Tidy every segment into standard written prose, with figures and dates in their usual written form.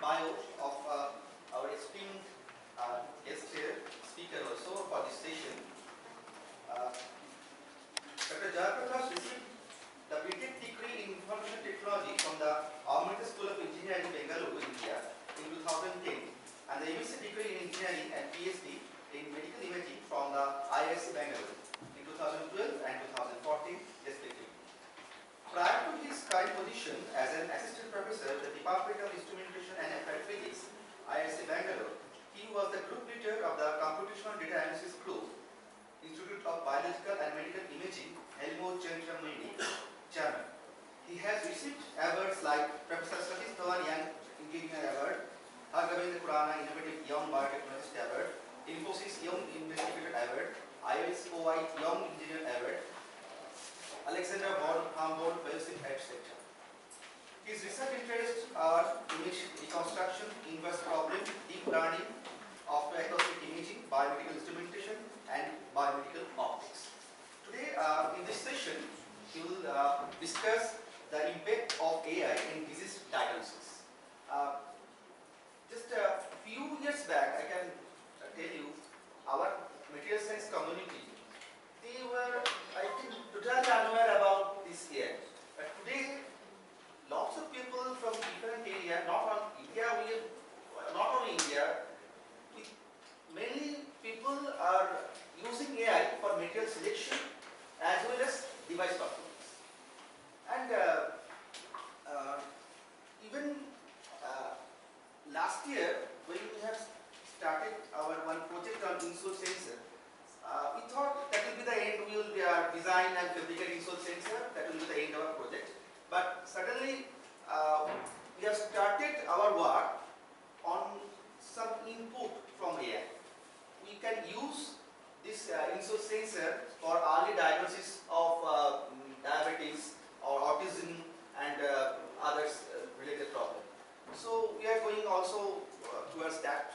bio of our esteemed guest here, speaker also for this session. Dr. Jaya received the BTech degree in Information Technology from the Augmented School of Engineering, Bangalore, India in 2010, and the MSc degree in Engineering and PhD in Medical Imaging from the IISc Bangalore in 2012 and 2014, respectively. Prior to his current position as an assistant professor at the Department of Instrumentation and Applied Physics, IISc Bangalore, he was the group leader of the Computational Data Analysis Group, Institute of Biological and Medical Imaging, Helmut Germany. He has received awards like Professor Satish Dhawan Young Engineer Award, Hargobind Khurana Innovative Young Biotechnologist Award, Infosys Young Investigator Award, IIScOI Young Engineer Award, Alexander von Humboldt Fellowship, etc. His research interests are image reconstruction, inverse problem, deep learning, optoacoustic imaging, biomedical instrumentation, and biomedical optics. Today, in this session, we will discuss the impact of AI in disease diagnosis. Just a few years back, I can tell you, our material science community, they were, I think, totally unaware about this AI. But today, lots of people from different areas, not only India, many people are using AI for material selection as well as device performance. And even last year, when we have started our one project on insole sensor, we thought that will be the end. We will design and fabricate insole sensor. That will be the end of our project. But suddenly, we have started our work on some input from AI. We can use this insole sensor for early diagnosis of diabetes or autism and other related problems. So we are going also towards that.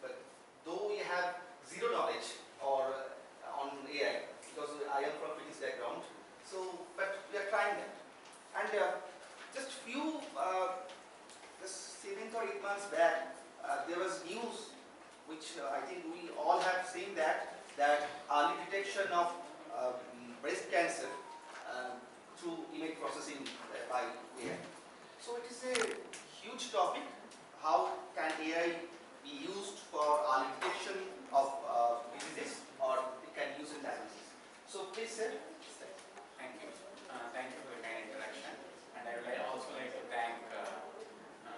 But though we have zero knowledge or on AI, because I am from physics background, so but we are trying that. And just few, just 7 or 8 months back, there was news which I think we all have seen that early detection of breast cancer through image processing by AI. So it is a huge topic. How can AI be used for early detection of diseases, or it can use in diagnosis? So please, sir. Thank you. Thank you for the kind introduction. And I would also like to thank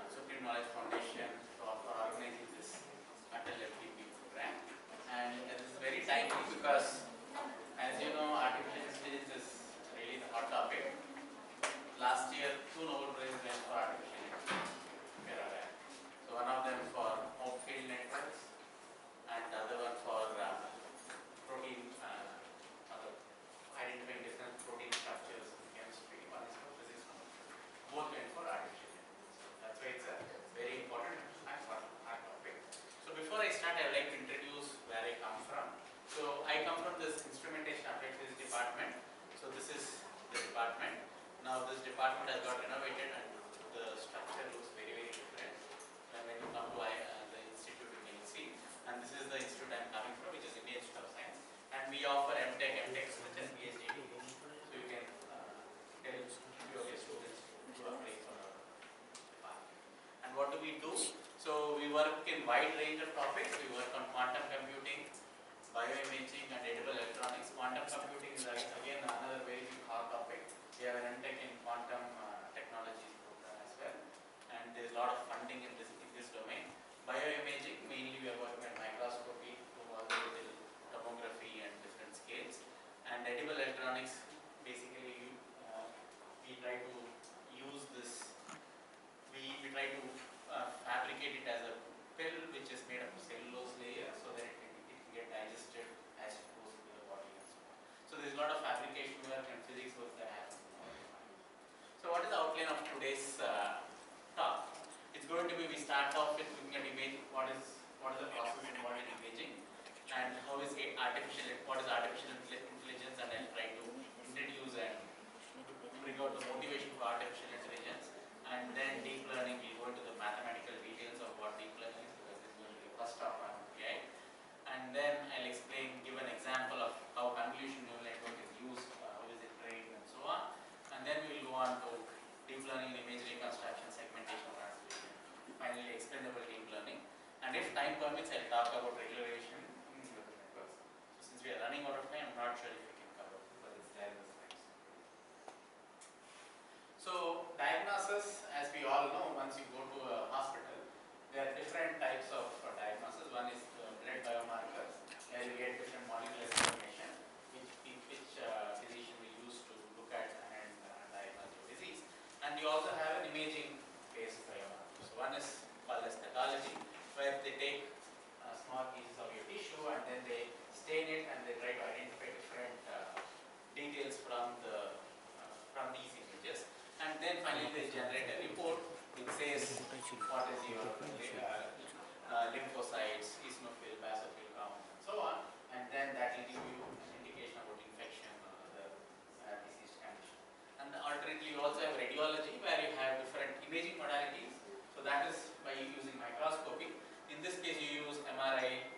Supreme Knowledge Foundation for organizing this FTP program. And this is very timely because, as you know, artificial intelligence is really the hot topic. Last year, 2 Nobel Prizes went for artificial intelligence. We are aware. So one of them for Hopfield networks, and the other one for protein, identifying different protein structures in chemistry. One is for physics. Both went for artificial intelligence. That's why it's a very important and hot topic. So before I start, I would like to introduce where I come from. So I come from this instrumentation applied physics department. So this is the department. Now this department has got renovated and the structure looks very, very different. And when you come to the institute, you can see. And this is the institute I am coming from, which is Indian Institute of Science. And we offer MTech, such as PhD. So you can tell your students to apply for our department. And what do we do? So we work in wide range of topics. We work on quantum computing, bioimaging, and edible electronics. Quantum computing is again another very big hot topic. We have an MTech in quantum technologies program as well, and there is a lot of funding in this domain. Bioimaging, mainly we are working at microscopy to all the little tomography and different scales. And edible electronics, basically we try to use this. We try to fabricate it as a pill which is made of a cellulose layer so that it can get digested as it goes into the body and so on. So there is a lot of fabrication work and physics work that happens. So what is the outline of today's talk? It's going to be, we start off with looking at image, what is the process involved in imaging, and what is artificial intelligence, and I'll try to introduce and bring out the motivation for artificial intelligence, and then deep learning, we go into the mathematics which I'll talk about regulation in neural networks. So since we are running out of time, I'm not sure if we can cover because it's there in the slides. So diagnosis, as we all know, once you go to a hospital, there are different types of diagnosis. One is blood biomarkers, where you get different molecular information, which physician will use to look at and diagnose your disease. And you also have an imaging-based biomarker. So one is called as pathology, where they take small pieces of your tissue and then they stain it and they try to identify different details from these images. And then finally they generate a report which says what is your lymphocytes, eosinophil, basophil count, and so on. And then that will give you an indication about infection or other disease condition. And alternately, you also have radiology where you have different imaging modalities. So that is by using microscopy. In this case, you use MRI,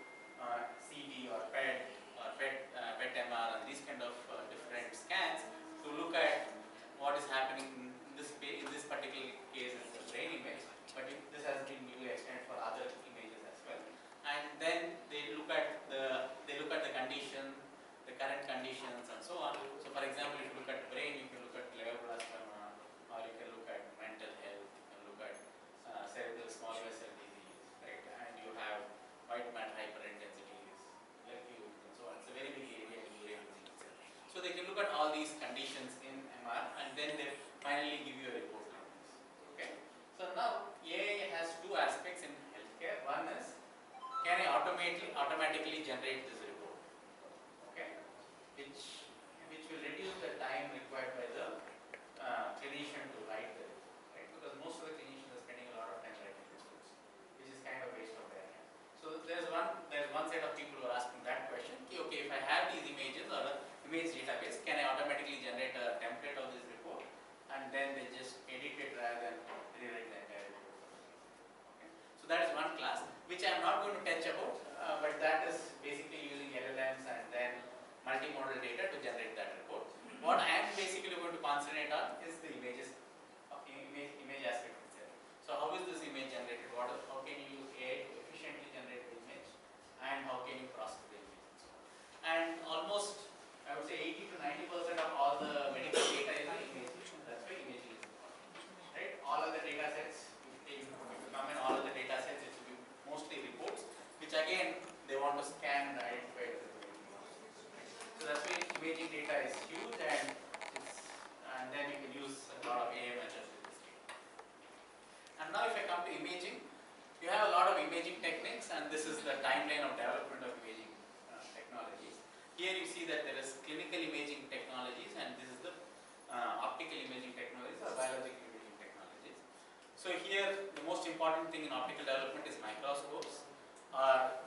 CT, or PET, or PET MR, and these kind of different scans to look at what is happening in this particular case is the brain image, but this has been newly extended for other images as well. And then they look at the condition, the current conditions, and so on. So, for example, if you look at brain, you can look at glioblastoma, or you can look at mental health, you can look at cerebral small vessel disease, right? And you have white matter hyperintensity, acute, and so on. It's a very big area in brain disease. So they can look at all these conditions in MR, and then they finally give you a report like this. Okay. So now AI has two aspects in healthcare. One is, can I automatically generate this report? Okay, which will reduce the time required by the clinician to write the report, right? Because most of the clinicians are spending a lot of time writing reports, which is kind of waste of their time. So there's one set of people who are asking that question. Okay, if I have these images or an image database, can I automatically generate a template of this report? And then they just edit it rather than rewrite the entire report. Okay. So that is one class, which I am not going to touch about, but that is basically using LLMs and then multimodal data to generate that report. What I am basically going to concentrate on is the images, image aspect itself. So how is this image generated? How can you use AI to efficiently generate the image, and how can you process the image and so on. And almost, I would say 80 to 90% of all the medical data is image. That's why imaging is important, right? All of the data sets, if you come in all of the data sets, it will be mostly reports, which again they want to scan and identify the right. So that's why imaging data is huge, and then you can use a lot of AI methods with this data. And now if I come to imaging, you have a lot of imaging techniques, and this is the timeline of development of imaging technologies. Here you see that there is clinical imaging technologies, and this is the optical imaging technologies or biological imaging technologies. So here the most important thing in optical development is microscopes or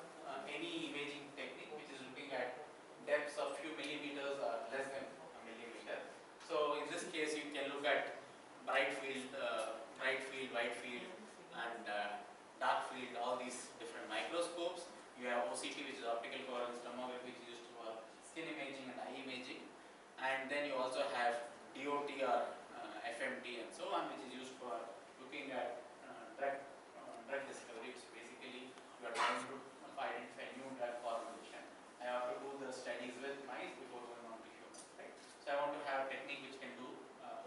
any imaging technique which is looking at depths of few millimeters or less than a millimeter. So in this case you can look at bright field, wide field, and dark field, all these different microscopes. You have OCT, which is optical coherence tomography, which is used for skin imaging and eye imaging. And then you also have DOT or FMT and so on, which is used for looking at drug discovery. It's basically you are trying to identify new drug formulation. I have to do the studies with mice before going on to humans, right? So I want to have a technique which can do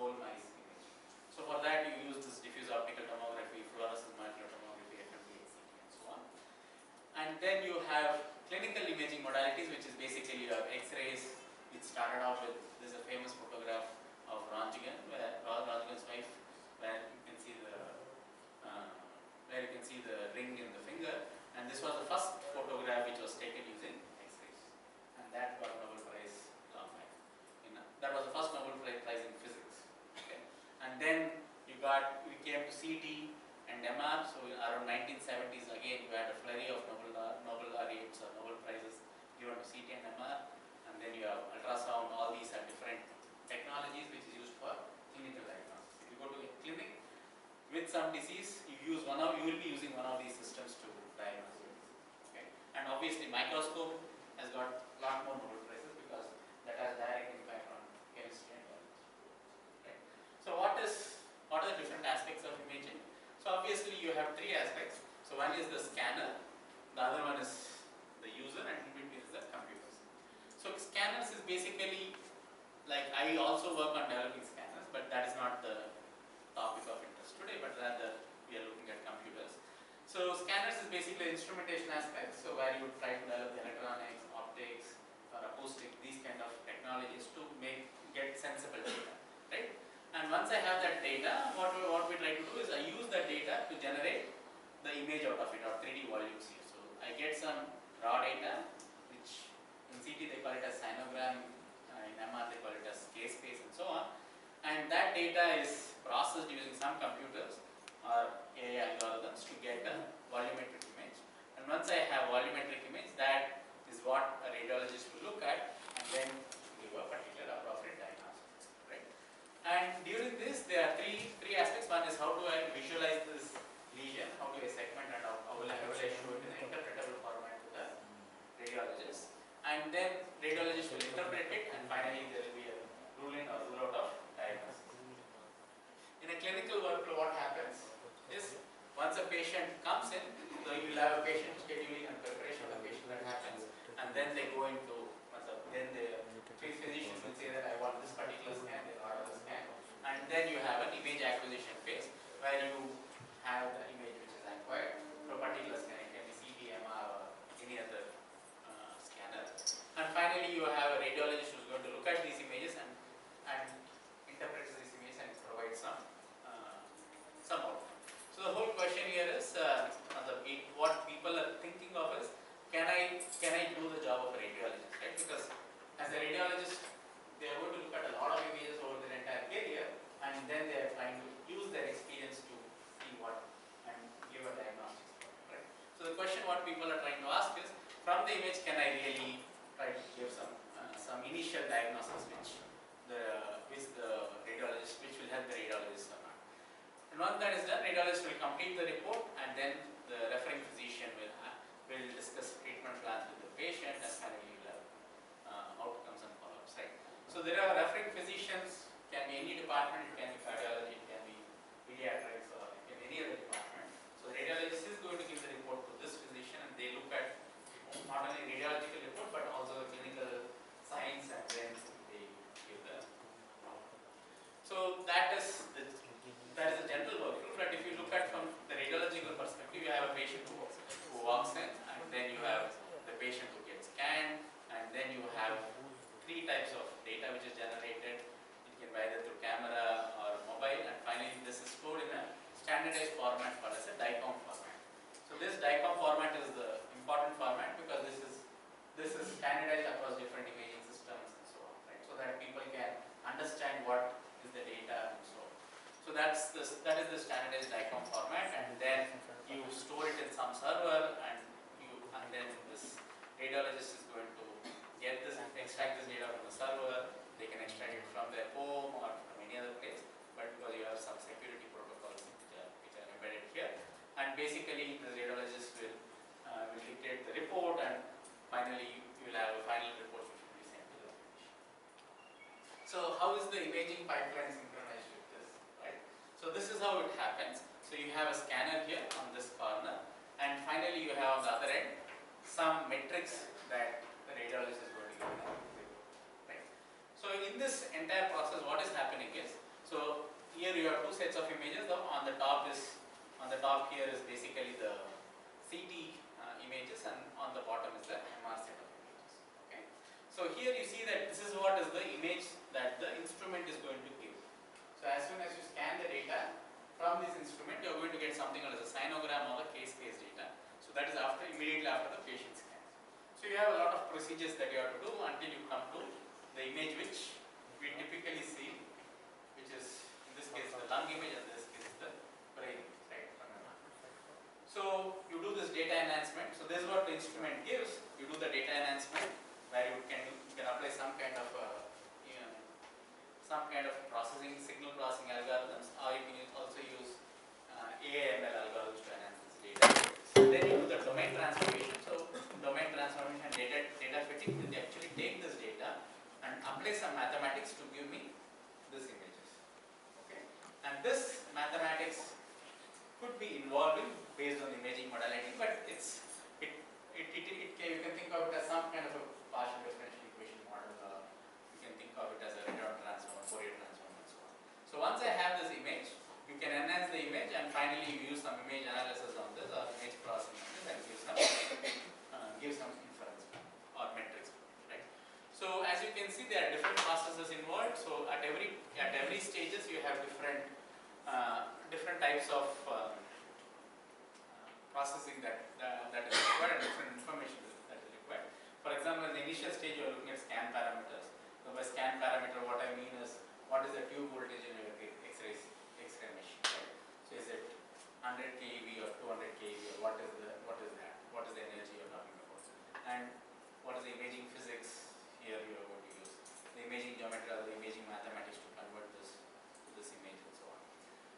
whole mice imaging. So for that you use this diffuse optical tomography, fluorescence molecular tomography, FMT, and so on. And then you have clinical imaging modalities, which is basically your X-rays. It started off with, this is a famous photograph of Röntgen, where Röntgen's wife, where you can see the ring in the finger. And this was the first photograph which was taken using X-rays, and that got Nobel Prize long back. That was the first Nobel Prize in physics. Okay. And then we came to CT and MR. So around 1970s, again you had a flurry of Nobel laureates or Nobel Prizes given to CT and MR. And then you have ultrasound. All these are different technologies which is used for clinical diagnosis. If you go to a clinic with some disease, you will be using one of these systems to diagnose it. Okay. And obviously microscope has got a lot more Nobel Prizes because that has direct impact on chemistry and biology. Right. So what are the different aspects of imaging? So obviously you have three aspects. So one is the scanner, the other one is the user, and in between is the computers. So scanners is basically, like, I also work on developing scanners, but that is not the topic of interest today, but rather we are looking at computers. So scanners is basically instrumentation aspects, so where you would try to develop the electronics, optics, or acoustic, these kind of technologies to get sensible data, right? And once I have that data, what we try to do is I use that data to generate the image out of it, or 3D volumes here. So I get some raw data, which in CT they call it as sinogram, in MR they call it as K-space, and so on. And that data is processed using some computers or AI algorithms to get a volumetric image. And once I have volumetric image, that is what a radiologist will look at and then give a particular appropriate diagnosis, right? And during this, there are three aspects. One is how do I visualize this lesion, how do I segment, and how will I show it in an interpretable format to the radiologist. And then radiologist will interpret it, and finally there will be a rule in or rule out of diagnosis. In a clinical workflow, what happens is once a patient comes in, so you will have a patient scheduling and preparation of the patient that happens, and then they go into, then the physician will say that I want this particular scan, they order the scan, and then you have an image acquisition phase where you have the image which is acquired for a particular scan. It can be CT, MR, or any other scanner. And finally, you have a radiologist who is going to look at these images and interprets these images and provides some outcome. So the whole question here is, what people are thinking of is, can I do the job of a radiologist, right? Because as a radiologist, they are going to look at a lot of images over their entire career, and then they are trying to use their experience to see what and give a diagnosis, right? So the question what people are trying to ask is, from the image, can I really try to give some initial diagnosis which the radiologist, which will help the radiologist or not. And once that is done, radiologist will complete the report, and then the referring physician will discuss treatment plans with the patient, and finally will have outcomes and follow-ups, right? So there are referring physicians, can be any department, it can be cardiology, it can be pediatrics, or it can be any other department. So the radiologist is going to give the report to this physician, and they look at not only radiological report but also the clinical science, and then they give the outcome. So that is the general workflow. But if you look at from the radiological perspective, you have a patient who walks in, and then you have the patient who gets scanned, and then you have three types of data which is generated. It can be either through camera or mobile, and finally this is stored in a standardized format called as a DICOM format. So this DICOM format is the important format because this is standardized across different imaging systems and so on, right? So that people can understand what is the data and so on. So that is the standardized DICOM format, and then you store it in some server, and then this radiologist is going to extract this data from the server. They can extract it from their home or from any other place, but because you have some security protocols which are embedded here, and basically the radiologist will dictate the report, and finally you will have a final report which will be sent to the physician. So how is the imaging pipeline synchronized with this, right? So this is how it happens. So you have a scanner here on this corner, and finally you have on the other end some metrics that the radiologist is going to give them, right? So in this entire process, what is happening is, so here you have two sets of images. On the top here is basically the CT images, and on the bottom is the MR set of images. Okay. So here you see that this is what is the image that the instrument is going to give. So as soon as you scan the data from this instrument, you are going to get something called as a sinogram or a K-space data. So that is immediately after the patient scans. So you have a lot of procedures that you have to do until you come to the image which we typically see, which is in this case the lung image, and in this case the brain image, right? So you do this data enhancement. So this is what the instrument gives. You do the data enhancement where you can apply some kind of processing, signal processing algorithms, or you can also use AI/ML algorithms to enhance this data. Then you do the domain transformation. So domain transformation, data fitting, they actually take this data and apply some mathematics to give me this images. Okay, and this mathematics could be involving based on imaging modality, but you can think of it as some kind of a partial differential equation model, or you can think of it as a return transform, Fourier transform, and so on. So once I have this image, you can enhance the image, and finally you use some image analysis on this or image processing on this, and give some inference or metrics, right? So as you can see, there are different processes involved. So at every stages you have different types of processing that is required, and different information that is required. For example, in the initial stage you are looking at scan parameters. So by scan parameter, what I mean is what is the tube voltage in your X-ray machine, right? So is it 100 keV or 200 keV, or what is that? What is the energy you're talking about? And what is the imaging physics here you are going to use? The imaging geometry or the imaging mathematics to convert this to this image and so on.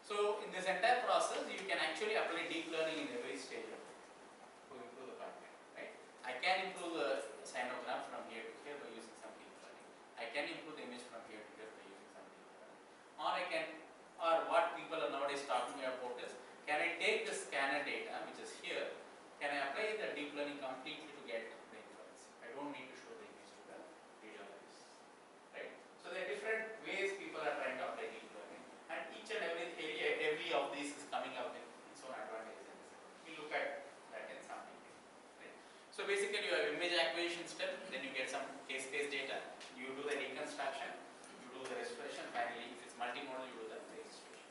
So in this entire process, you can actually apply deep learning in every stage to improve the pipeline, right? I can improve the sinogram from here to here by using some deep learning. I can improve the image from here to here by using some deep learning. Or what people are nowadays talking about is, can I take the scanner data, which is here, can I apply the deep learning completely to get the inference? I don't need to show the image to the visualize, right? So there are different ways people are trying to apply deep learning, and each and every area, every of these is coming up with its own advantages. We look at that in some detail, right? So basically you have image acquisition step, then you get some case data, you do the reconstruction, you do the restoration, finally if it's multimodal you do the registration.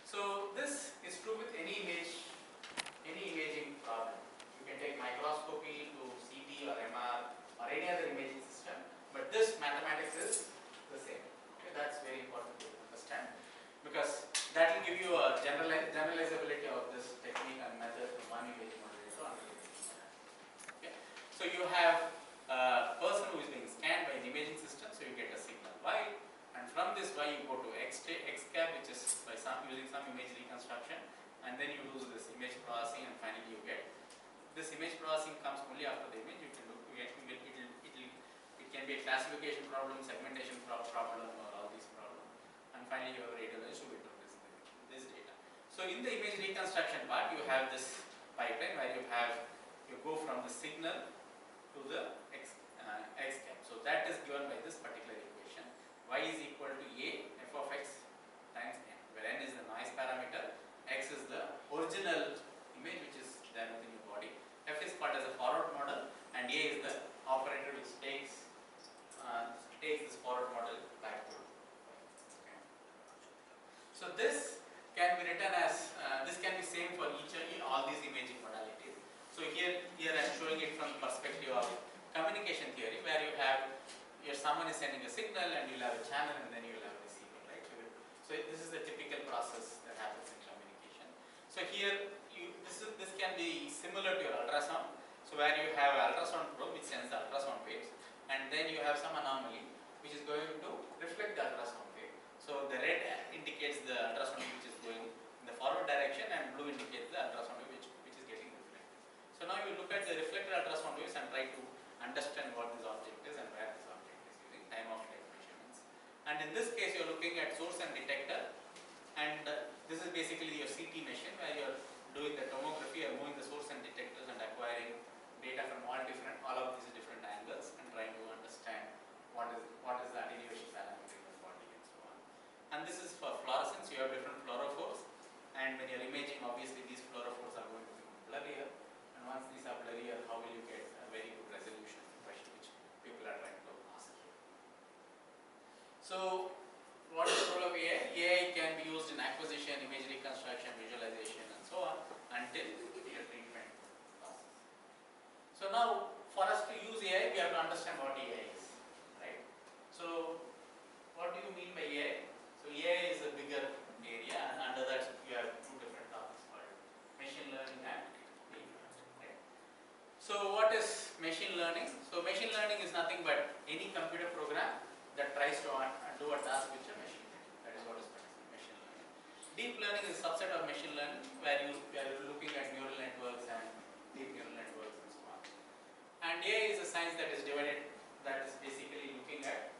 So this is true with any imaging problem. You can take microscopy to CT or MR or any other imaging system, but this mathematics is the same. Okay, that's very important to understand, because that will give you a generalizability of this technique and method from one imaging model to another imaging model. Okay, so you have a person who is being scanned by an imaging system, so you get a signal Y, and from this Y you go to XCAP, which is by using some image reconstruction, and then you do this image processing, and finally you get this image processing comes only after the image. You can look, it can be a classification problem, segmentation problem, or all these problems, and finally you have a radiologist who will do this data. So in the image reconstruction part, you have this pipeline where you go from the signal to the XCAP. So that is given by this particular equation. Y is equal to A f of x times n, where n is the noise parameter, x is the original image which is there within your body, f is called as a forward model, and A is the operator which takes this forward model back to. Okay. So this can be written as this can be same for all these imaging modalities. So here I am showing it from the perspective of communication theory, where you have someone is sending a signal, and you'll have a channel, and then you'll have a receiver, right? So this is the typical process that happens in communication. So here this can be similar to your ultrasound. So where you have an ultrasound probe which sends the ultrasound waves, and then you have some anomaly which is going to reflect the ultrasound wave. So the red indicates the ultrasound wave which is going in the forward direction, and blue indicates the ultrasound wave which is getting reflected. So now you look at the reflected ultrasound waves and try to understand what this object is and where this object is using time of flight measurements. And in this case you are looking at source and detector, and this is basically your CT machine where you are doing the tomography or moving the source and detectors and acquiring data from all of these different angles and trying to understand what is the attenuation parameter in the body and so on. And this is for fluorescence. You have different fluorophores, and when you are imaging, obviously these fluorophores are going to be blurrier, and once these are blurrier, how will you get a very good resolution question which people are trying to ask here. So what is the role of AI? AI can be used in acquisition, image reconstruction, visualization, and so on until your treatment process. So now, for us to use AI, we have to understand what AI is, right? So what do you mean by AI? So AI is a bigger area, and under that you have two different topics called machine learning and deep learning, right? So what is machine learning? So machine learning is nothing but any computer program that tries to do a task with a machine. That is what is machine learning. Deep learning is a subset of machine learning where you are looking at neural networks and deep neural networks and so on. And AI is a science that is divided, that is basically looking at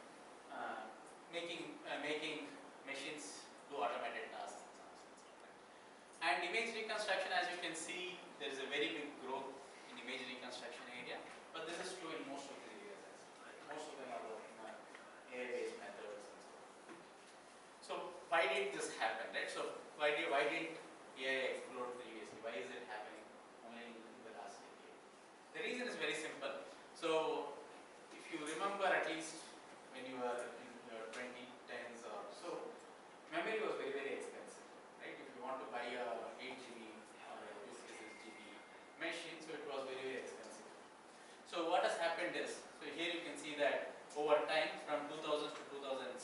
making machines do automated tasks in some sense. And image reconstruction, as you can see, there is a very big growth image reconstruction area, but this is true in most of the areas. Most of them are working on AI-based methods and so on. So why did this happen, right? So why didn't AI explode previously? Why is it happening only in the last decade? The reason is very simple. So if you remember, at least when you were in your 2010s or so, memory was very, very expensive, right? If you want to buy a 8 GB or a 256 GB machine, so it was very, very expensive. So what has happened is, so here you can see that over time from 2000 to 2017,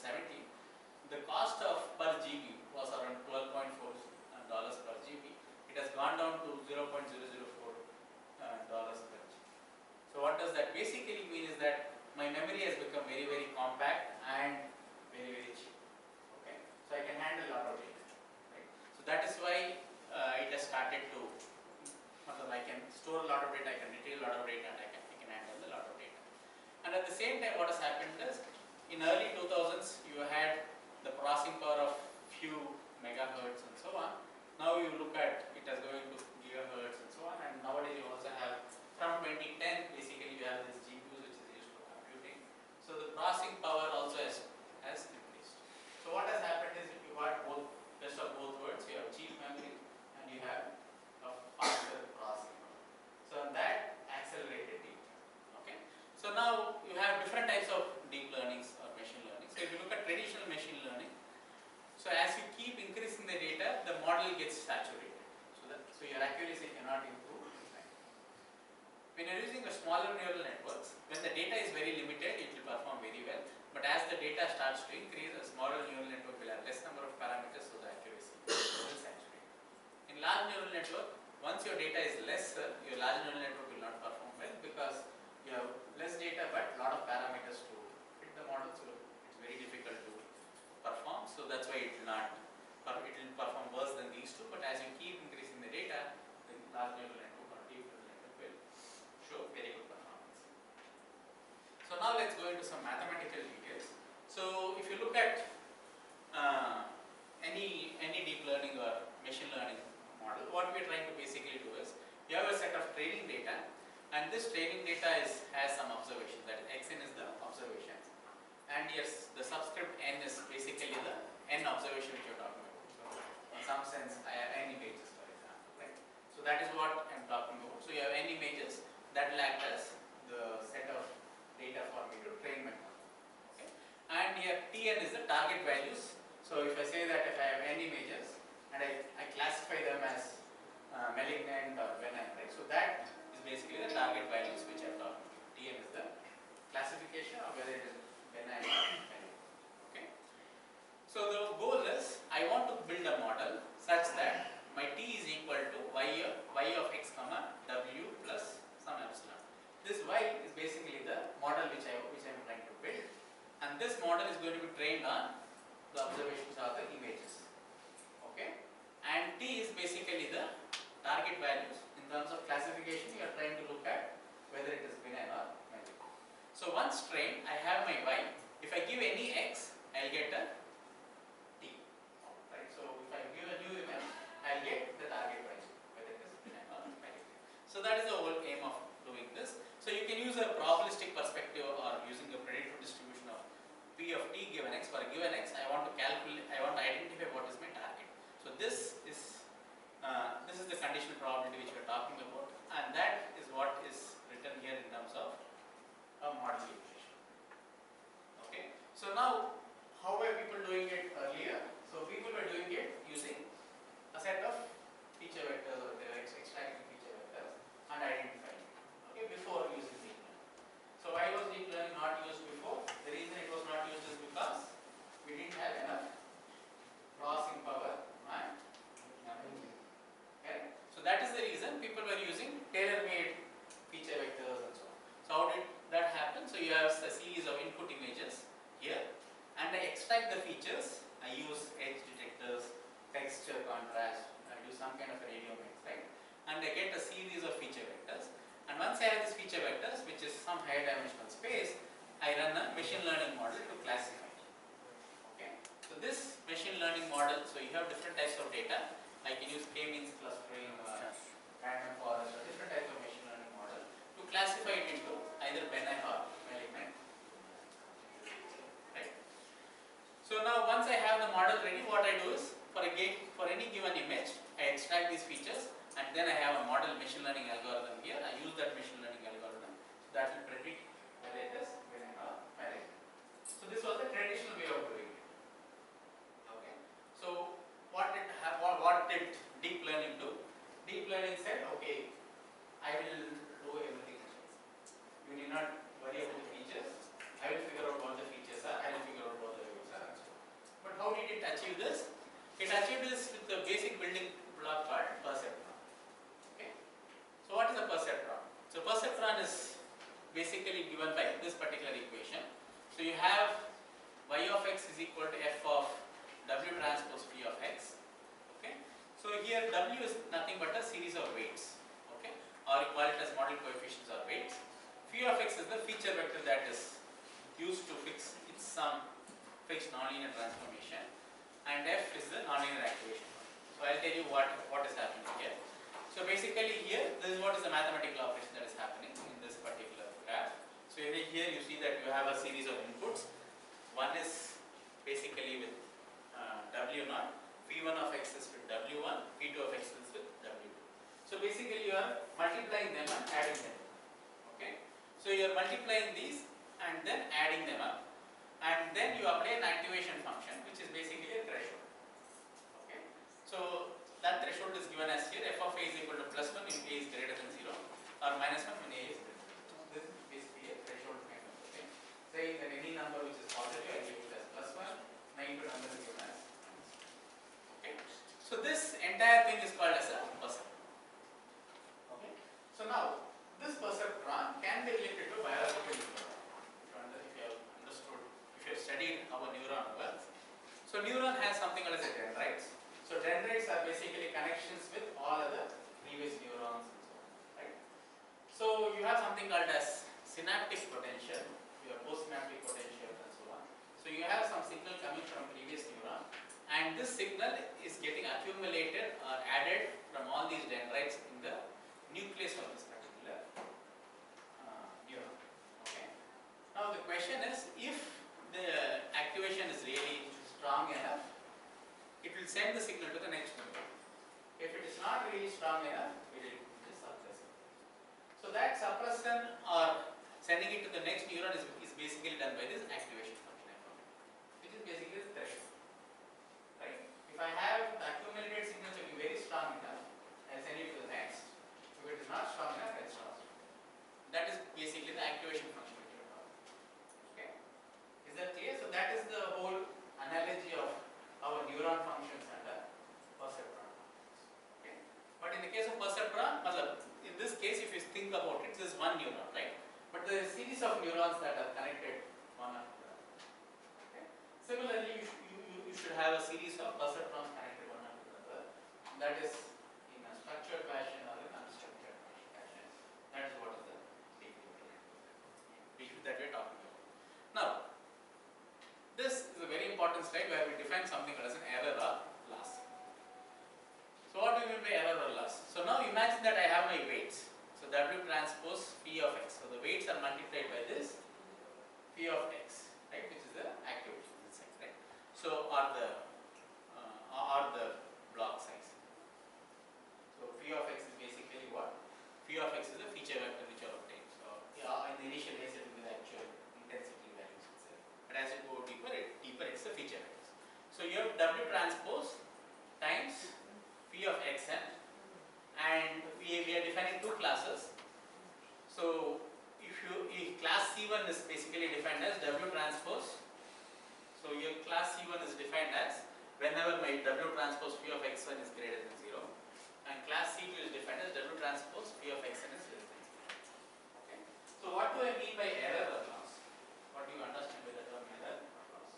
the cost of per GB was around $12.4 per GB. It has gone down to $0.004 per GB. So what does that basically mean is that my memory has become very, very compact and very, very cheap. Okay, so I can handle a lot of data. Right? So that is why it has started to. I can store a lot of data, I can retrieve a lot of data, and I can handle a lot of data. And at the same time, what has happened is, in early 2000s, you had the processing power of few megahertz and so on. Now you look at it as going to gigahertz and so on, and nowadays you also have, from 2010, basically you have this GPUs which is used for computing. So the processing power also has increased. So what has happened is, you got both, best of both worlds. You have cheap memory and you have a faster processing power. So that accelerated deep learning. Okay. So now you have different types of deep learnings or machine learning. So if you look at traditional machine learning, so as you keep increasing the data, the model gets saturated. So your accuracy cannot improve. When you are using a smaller neural networks, when the data is very limited, it will perform very well. But as the data starts to increase, a smaller neural network will have less number of parameters, so the accuracy will saturate. In large neural network, once your data is lesser, your large neural network will not perform well because you have less data but a lot of parameters to fit the model, so it's very difficult to perform. So that's why it will perform worse than these two. But as you keep increasing the data, the large neural network or deep neural network will show very good performance. So now let's go into some mathematical details. So if you look at any deep learning or machine learning model, what we are trying to basically do is, you have a set of training data, and this training data has some observations. That xn is the observations, and yes, the subscript n is basically the n observation which you are talking about. So in some sense, I have n images, for example, right? So that is what I am talking about. So you have n images that will act as the set of data for me to train my model. Okay? And here Tn is the target values. So if I say that if I have n images and I classify them as malignant or benign, right? So that is basically the target values which I am talking about. Tn is the classification of whether it is benign or malignant. Okay? So the goal is, I want to build a model such that my t is equal to y of x comma w plus some epsilon. This y is basically the model which I am trying to build, and this model is going to be trained on the observations of the images. Okay, and t is basically the target values. In terms of classification, you are trying to look at whether it is benign or malignant. So once trained, I have my y. If I give any x, I'll get a t. Right. So if I give a new image, I'll get the target value, whether it is benign or malignant. So that is the whole aim of doing this. So you can use a probabilistic perspective or using a predictive distribution of p of t given x. For a given x, I want to identify what is my target. So this is the conditional probability which we are talking about, and that is what is written here in terms of a model equation. Okay. So now, how were people doing it earlier? So people were doing it using a set of feature vectors, or they were extracting feature vectors and identifying it. Okay, before using deep learning. So why was deep learning not used before? The reason it was not used is because we didn't have enough processing power and memory. Okay? So that is the reason people were using tailor-made feature vectors and so on. So how did that happen? So you have a series of input images here, and I extract the features. I use edge detectors, texture contrast, I do some kind of a radio mix, right? And I get a series of feature vectors. And once I have these feature vectors, which is some higher dimensional space, I run a machine learning model to classify it. Okay? So this machine learning model, so you have different types of data. I can use k-means clustering or random forest or different types of machine learning model. have the model ready, what I do is for any given image, I extract these features and then I have a model machine learning algorithm here. I use that machine learning algorithm that will predict whether it is within or within. So this was the traditional way of doing it. Okay. So what did deep learning do? Deep learning said, okay, I will do everything. You need not worry about the features. I will figure out what the features are. I will figure out what the values are. And so on. But how did it achieve this? It achieved this with the basic building block called perceptron. Okay. So what is a perceptron? So perceptron is basically given by this particular equation. So you have y of x is equal to f of w transpose phi of x. Okay. So here w is nothing but a series of weights. Okay. Or you call it as model coefficients or weights. Phi of x is the feature vector that is used to fix some fixed nonlinear transformation, and f is the nonlinear activation. So I'll tell you what is happening here. So basically here, this is what is the mathematical operation that is happening in this particular graph. So here you see that you have a series of inputs. One is basically with w0, phi1 of x is with w1, phi2 of x is with w2. So basically you are multiplying them and adding them. Okay. So you are multiplying these and then adding them up, and then you apply an activation function which is basically a threshold. Okay. So that threshold is given as here, f of a is equal to plus 1 when a is greater than 0 or minus 1 when a is greater than 0. This is basically a threshold kind of thing, saying that any number which is positive I give it as plus 1, negative number is given as minus 1. Okay. So this entire thing is called as a perceptron. Okay. So now this perceptron can be related to biological neuron. If you have understood, if you have studied how a neuron works. So neuron has something called as a dendrites. So dendrites are basically connections with all other previous neurons and so on. Right? So you have something called as synaptic potential, you have postsynaptic potential and so on. So you have some signal coming from previous neuron, and this signal is getting accumulated or added from all these dendrites in the nucleus of this particular neuron. Okay. Now the question is, if the activation is really strong enough, it will send the signal to the next neuron. If it is not really strong enough, it will just suppress it. So that suppression or sending it to the next neuron is basically done by this activation function, which is basically the threshold. Right? If I have the accumulated signal to be very strong enough, I will send it to the next. If it is not strong enough, I will stop. That is basically the activation function which you are talking. Okay? Is that clear? So that is the whole analogy of our neuron functions under perceptron. Okay? But in the case of perceptron, in this case, if you think about it, this is one neuron, right? But there is a series of neurons that are connected one after the other. Okay? Similarly, you should have a series of perceptrons connected one after the other. That is in a structured fashion or in unstructured fashion. That is what is the issue that we are talking about. Now, this is a very important slide where we define something as an error or loss. So what do we mean by error or loss? So now imagine that I have my weights. So W transpose phi of x. So the weights are multiplied by this phi of x, right? Which is the activity, right? So or the block size. So phi of x is basically what? Phi of x is the feature vector which you obtain. So in the initial case it will be the actual intensity values itself. But as you go deeper it's the feature vectors. So you have W transpose times phi of xn, and we are defining two classes. So if class C1 is basically defined as W transpose, so your class C1 is defined as whenever my W transpose phi of x1 is greater than 0, and class C2 is defined as W transpose phi of xn is less than 0. Okay. So what do I mean by error or loss? What do you understand by the term error or loss?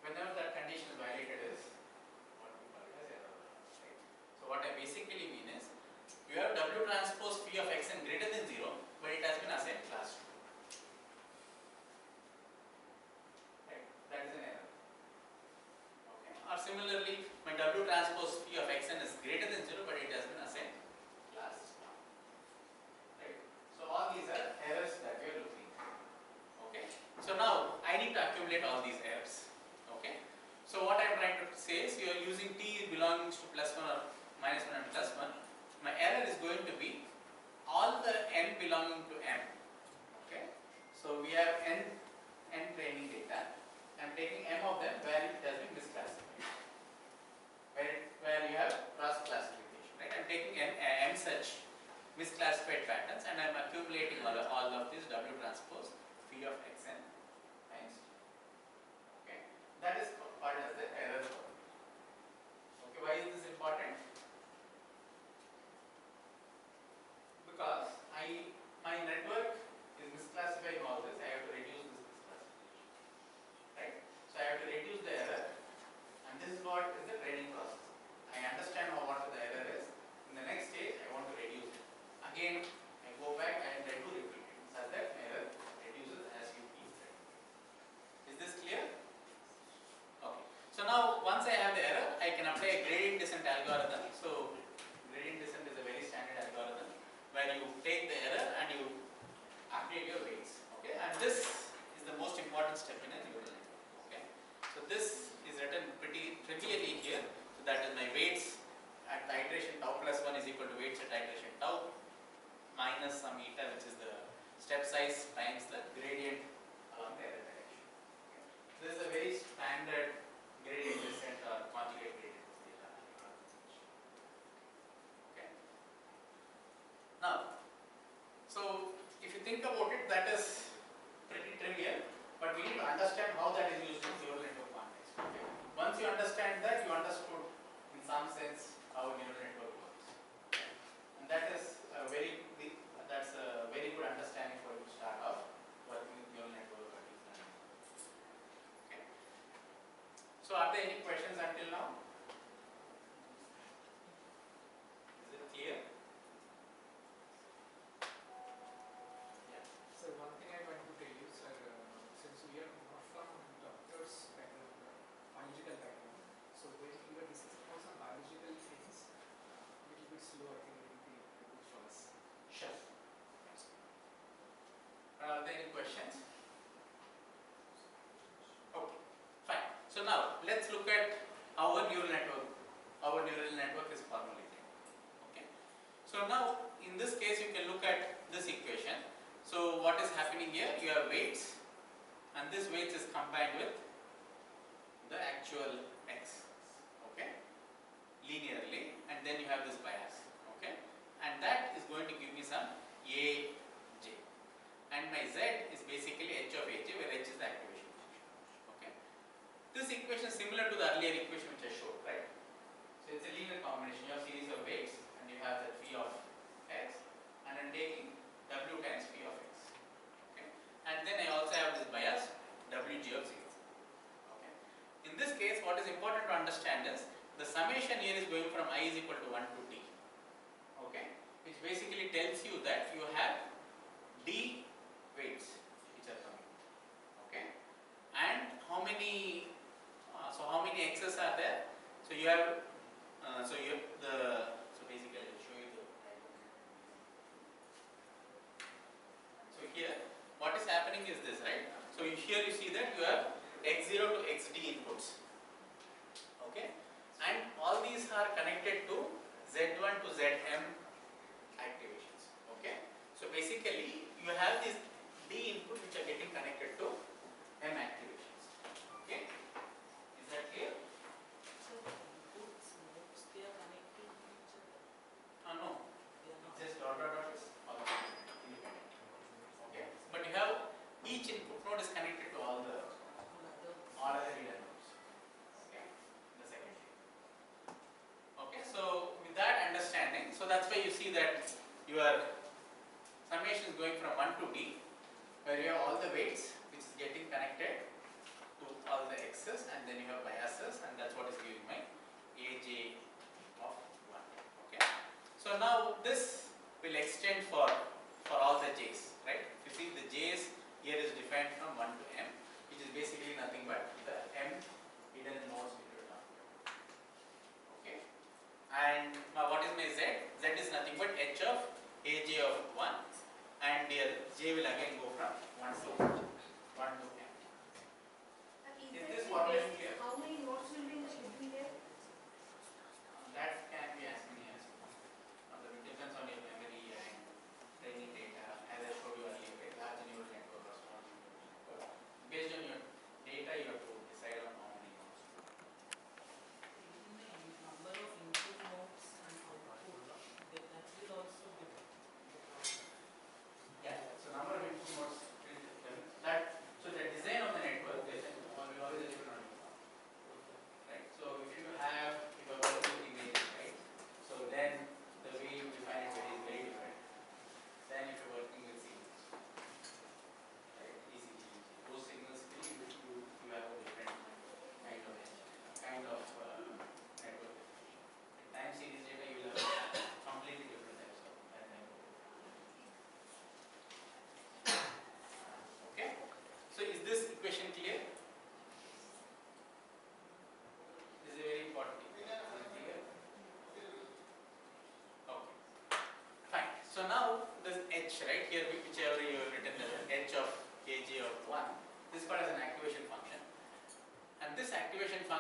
Whenever that condition is violated is what we call it as error or loss. Right? So what I basically mean is, you have W transpose phi of xn greater than 0, but it has been assigned class 2. Right? That is an error. Okay. Or similarly, my W transpose phi of xn is greater than 0, but it has been assigned class 1. Right? So all these are errors that we are looking at. Okay. belonging to M. Okay. So we have n training data. I am taking M of them where it has been misclassified. Where you have cross classification, right? I am taking M such misclassified patterns and I am accumulating all of these W transpose phi of xn times. Okay. That is called as the error curve. Okay. Why is this important? Because my network is misclassifying all this, I have to reduce this misclassification, right? So I have to reduce the error, and this is what is the training process. I understand what the error is. In the next stage, I want to reduce it. Again, I go back and I do repeat it such that error reduces as you keep trying. Is this clear? Okay. So now once I have the error, I can apply a gradient descent algorithm. So gradient descent is a very standard algorithm where you take the error and you update your weights. Okay, and this is the most important step in a neural network. Okay, so this is written pretty trivially here. So that is my weights at the iteration tau plus 1 is equal to weights at iteration tau minus some eta, which is the step size times the gradient along the error direction. Okay. This is a very standard gradient descent or conjugate gradient descent. Okay. Now, so if you think about it, that is pretty trivial, but we need to understand how that is used in neural network context. Okay. Once you understand that, you understood in some sense how a neural network works, and that is a very good understanding for you to start off working with neural network or deep learning. Okay. So, are there any questions until now? Is it clear? So one thing I want to tell you, sir, since we are not from doctor's background, biological background, so when we were discussing about some biological things, a little bit slow, I think it will be good for us. Sure. Are there any questions? Okay, fine. So now let's look at our neural network is formulated. Okay. So now in this case you can look at this equation. So what is happening here? You have weights, and this weights is combined with the actual x. Okay, linearly, and then you have this bias. Okay, and that is going to give me some aj, and my z is basically h of aj, where h is the activation function. Okay, this equation is similar to the earlier equation which I showed, right? So it's a linear combination. You have series of weights, and you have the phi of x, and I'm taking w times phi of x. Okay, and then I also have this bias wg of 0. Okay, in this case, what is important to understand is the summation here is going from I is equal to 1 to d. Okay, which basically tells you that you have d weights which are coming. Okay, and how many x's are there? So you have basically I will show you the diagram. So here what is happening is this, right? So here you see that you have x0 to xd inputs. Okay, and all these are connected to z1 to zm activations. Okay, so basically you have these d input which are getting connected to m activations. Okay, is that clear? So inputs, nodes, they are connected to each other. No, They are not. it's just dot dot dot is all independent. Okay, but you have each input node is connected to all other hidden nodes. Okay, the second thing. Okay, so with that understanding, so that's why you see that your summation is going from 1 to d, where you have all the weights which is getting connected to all the x's, and then you have biases, and that's what is giving my aj of 1. Okay, so now this will extend for all the j's, right? If you see the j's here is defined from 1 to m, which is basically nothing but the m hidden nodes which are talking about. Okay, and now what is my z? Z is nothing but h of aj of 1, and here j will again go from 1 to m. Is this formulation clear? How many nodes will be in the schedule here? That can be as many as it depends on your memory and training data,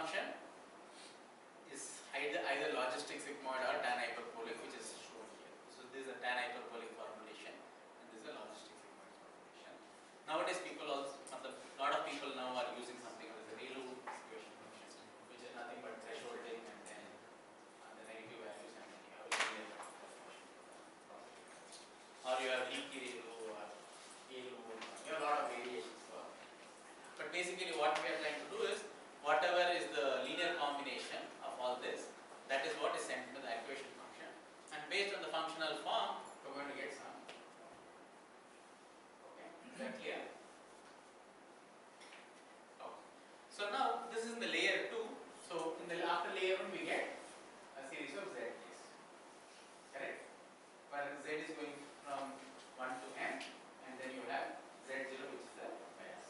function is either logistic sigmoid or tan hyperbolic, which is shown here. So this is a tan hyperbolic formulation and this is a logistic sigmoid formulation. Nowadays people also, a lot of people now are using something called the ReLU distribution function, which is nothing but thresholding and then the negative values and then you have a linear function. Or you have leaky ReLU or ALU, you have a lot of variations for. But basically what we are trying to do is, whatever is the linear combination of all this, that is what is sent to the activation function. And based on the functional form, we're going to get some. Okay, is that clear? Okay. So now this is in the layer 2. So in the after layer 1 we get a series of z's. Correct? Where z is going from 1 to n, and then you have z0 which is the bias.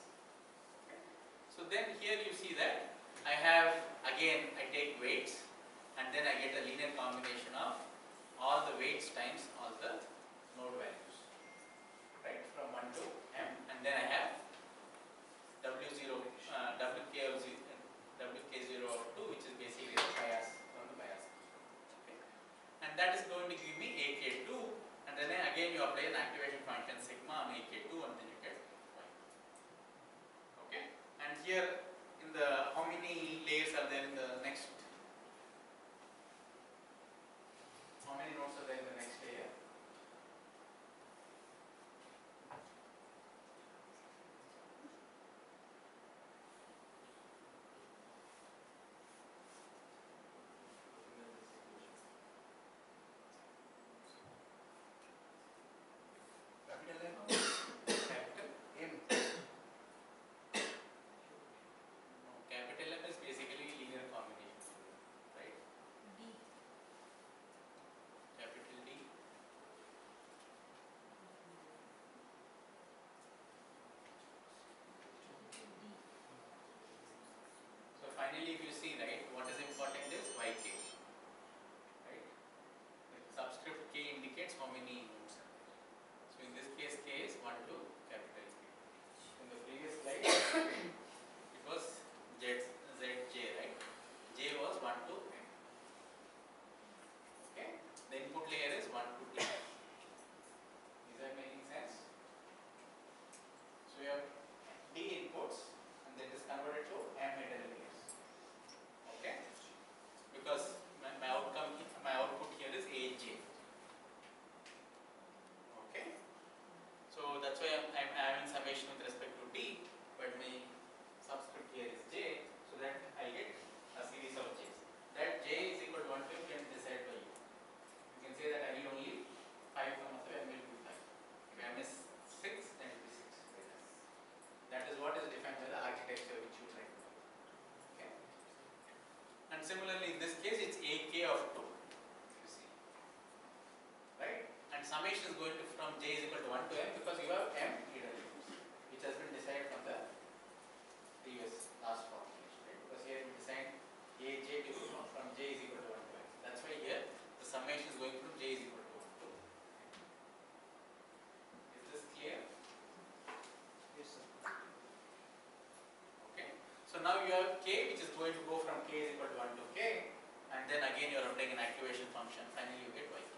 Okay. So then here you see that I have, again I take weights and then I get a linear combination of all the weights times all the node values, right, from 1 to m, and then I have W0, WK0 of 2, which is basically the bias from the bias. Okay. And that is going to give me AK2, and then again you apply an activation function sigma on AK2 and then you get y. Okay. And here in the, how many layers are there in the next? How many nodes are there in the next layer? Capital M. Capital M. No, capital M is basically linear combination, right? D. Capital D. So finally, if you see, right, what is important is yk, right? The subscript k indicates how many nodes are there. So in this case, k is 1 to capital K. In the previous slide, it was zj, right? J was 1 to m. Okay. The input layer is 1 to d. Is that making sense? So you have d inputs, and that is converted to m hidden layers. Okay, because my output here is aj. Okay, so that's why I'm having summation with respect to d, but my subscript here is j, so that I get a series of j's. That j is equal to 1 to m can be decided by you. You can say that I need only 5 comma, so m will be 5. If m is 6, then it will be 6. That is what is defined by the architecture which you try to do. Okay. And similarly, in this case, it's AK of 2. You see, right? And summation is going to from j is equal to 1 to m because you have m hidden layers, which has been decided from the previous last formulation, right? Because here we decided aj to from j is equal to 1 to m. That's why here the summation is going from j is equal to 1 to m. Is this clear? Yes, sir. Okay. So now you have k, which is going to go from k is equal to 1 to k, and then again you are applying an activation function. Finally, you get yk.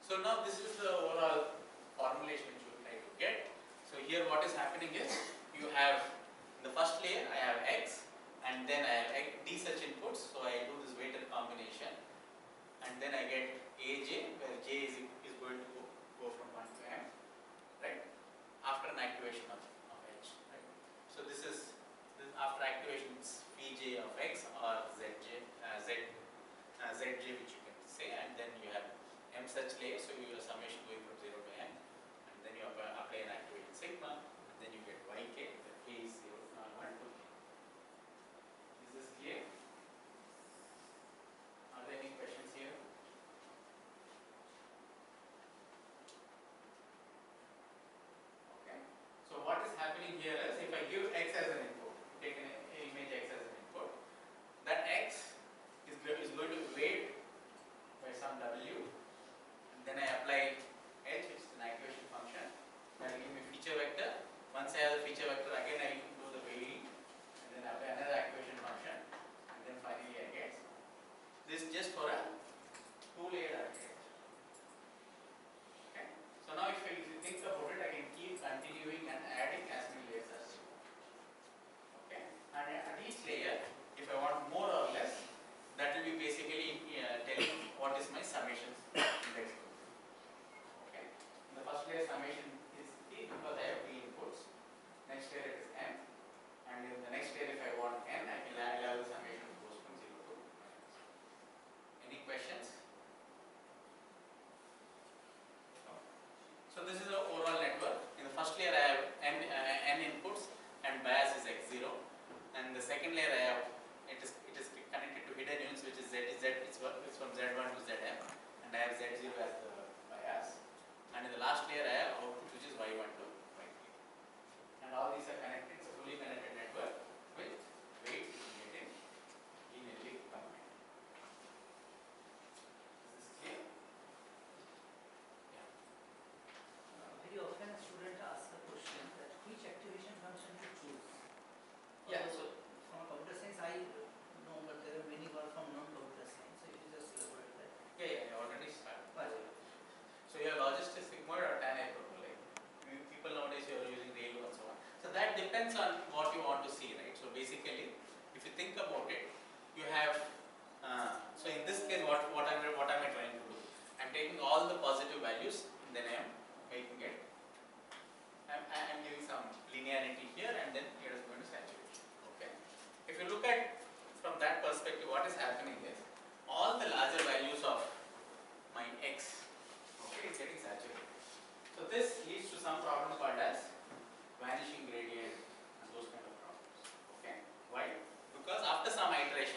So now this is the overall formulation which you will try to get. So here what is happening is, you have in the first layer I have x, and then I have d such inputs. So I do this weighted combination, and then I get aj, where j is going to go from 1 to m, right? After an activation of h, right? So this is after activation it's Vj of x or zj, zj which you can say, and then you have m such layers, so you have summation going from 0 to m, and then you apply an activation sigma, and then you get yk, the k is 0, 1 to k. Is this clear? Are there any questions here? Okay. So what is happening here is, if I give x as an input, take an image x as an input, that x is going to be weighed by some w, and then I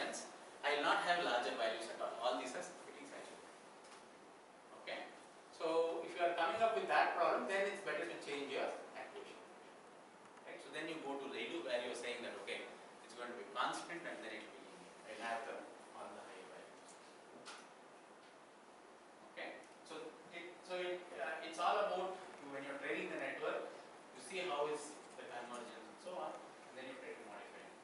conversions, I will not have larger values at all. All these are fitting cycle. Okay. So if you are coming up with that problem, then it's better to change your activation. Right. So then you go to ReLU where you are saying that okay, it's going to be constant and then it will be linear. I will have the all the higher values. Okay. It's all about when you're training the network, you see how is the convergence and so on, and then you try to modify it.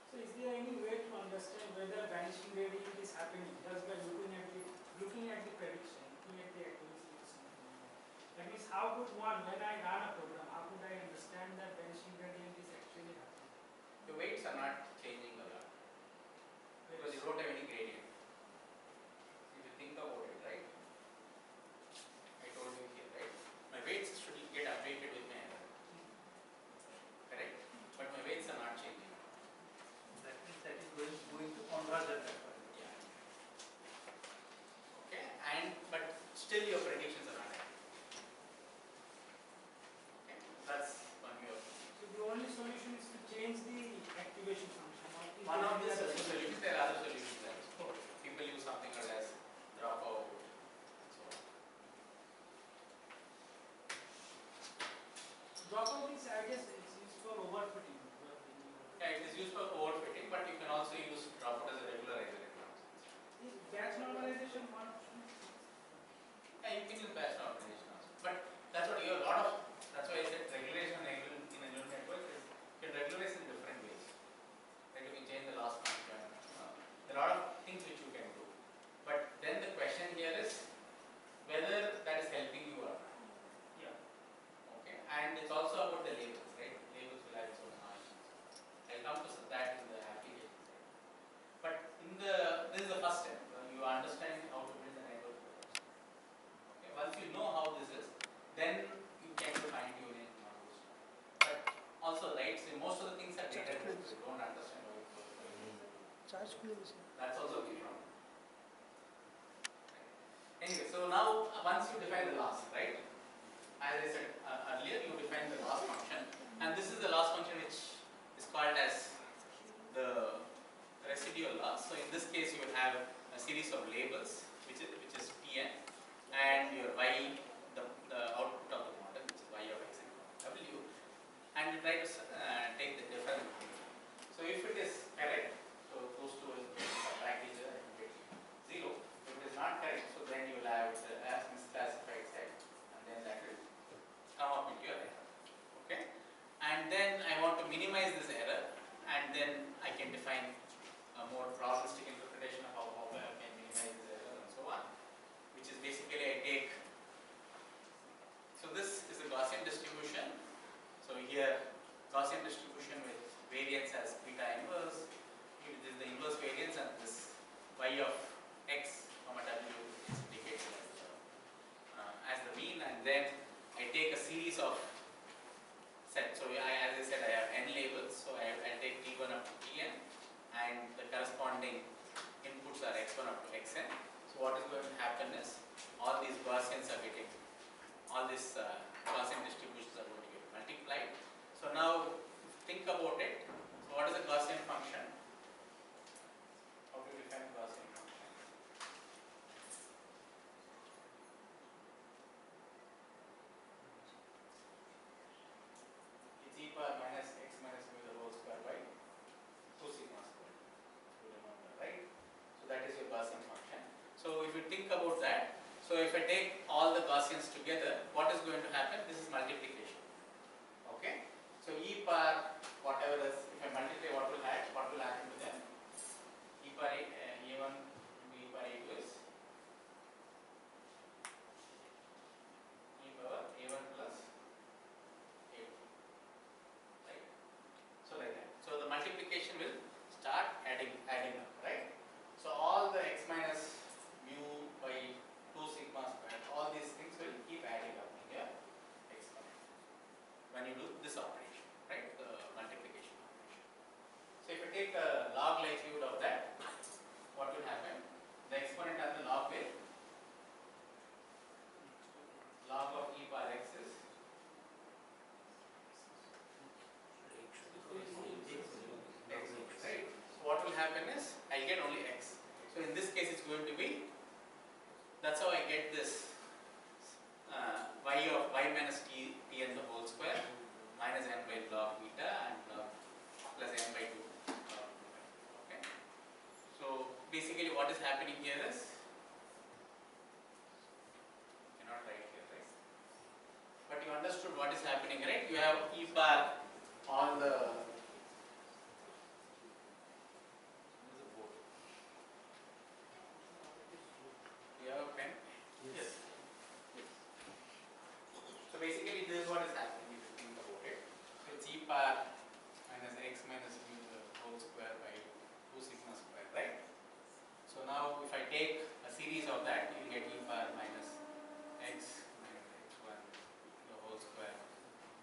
So is there any way to understand whether vanishing gradient is happening just by looking at the prediction, looking at the accuracy or something like that? That means how could one, when I run a program, how could I understand that vanishing gradient is actually happening? The weights are not changing a lot because you don't have any gradient. If you think about it, right? I told you here, right? My weights should get updated with my error. Correct? But my weights are not changing. That means that is going to converge at that point. Yeah. Okay, but still your predictions are not accurate. Okay, that's one way of. So the only solution is to change the activation function. One of the solutions, there are other solutions also. People use something called as dropout. So dropout is, I guess, it's used for overfitting. yeah, it is used for overfitting, but you can also use dropout as a regularizer. Is batch normalization one option? Yeah, you can use batch normalization also. But that's what you have a lot of. That's why I said regulation in a neural network is you can regularize in different ways. Like you can change the loss function. There are a lot of things which you can do. But then the question here is whether that is helping you or not. Yeah. Okay, and it's also about the labels, right? Labels will have its own functions. I'll come to that in the application side. But this is the first step. You understand how to build the network. Okay, once you know how this is, then you can fine tune it and all those stuff. But also, right? So most of the things are data driven. You don't understand how it goes. That's also a big problem. Anyway, so now once you define the loss, right? As I said earlier, you define the loss function, and this is the loss function which is called as the residual loss. So in this case, you will have a series of labels, which is Pn, and your y, the output of the model, which is y of x and w, and you try to take the difference. So if it is correct, so those two will subtract each other and get 0. If it is not correct, so then you will have the as misclassified set, and then that will come up with your error. Okay, and then I want to minimize this error, and then I can define a more probabilistic interpretation of how I can minimize this error and so on, which is basically I take. So this is a Gaussian distribution. So here Gaussian distribution with variance as beta inverse. This is the inverse variance, and this y of x comma w is indicated as the mean, and then I take a series of sets. So as I said, I have n labels. So I take t1 up to tn, and the corresponding inputs are x1 up to xn. So what is going to happen is all these Gaussians are getting, all these Gaussian distributions are going to get multiplied. So now think about it. So what is a Gaussian function? How do you define Gaussian function? It's e power minus x minus mu the whole square by 2 sigma square. You remember, right? So that is your Gaussian function. So if you think about that, so if I take all the Gaussians together, what is going to happen? This is multiplication. Okay? So e power whatever is, if I multiply, what will happen to them? E power a1 to e power a2 is e power a1 plus a2. Right? So like that. So the multiplication will start adding up, right? So all the x minus mu by 2 sigma squared, all these things will keep adding up in your exponent. basically what is happening here is, cannot write here, right? But you understood what is happening, right? You have E bar on the, this is a board. You have a pen? Yes. So basically this is what is happening if you think about it. So it's E bar minus x minus mu the whole square by 2 sigma square, right? So now if I take a series of that, you get E bar minus x minus x1 the whole square.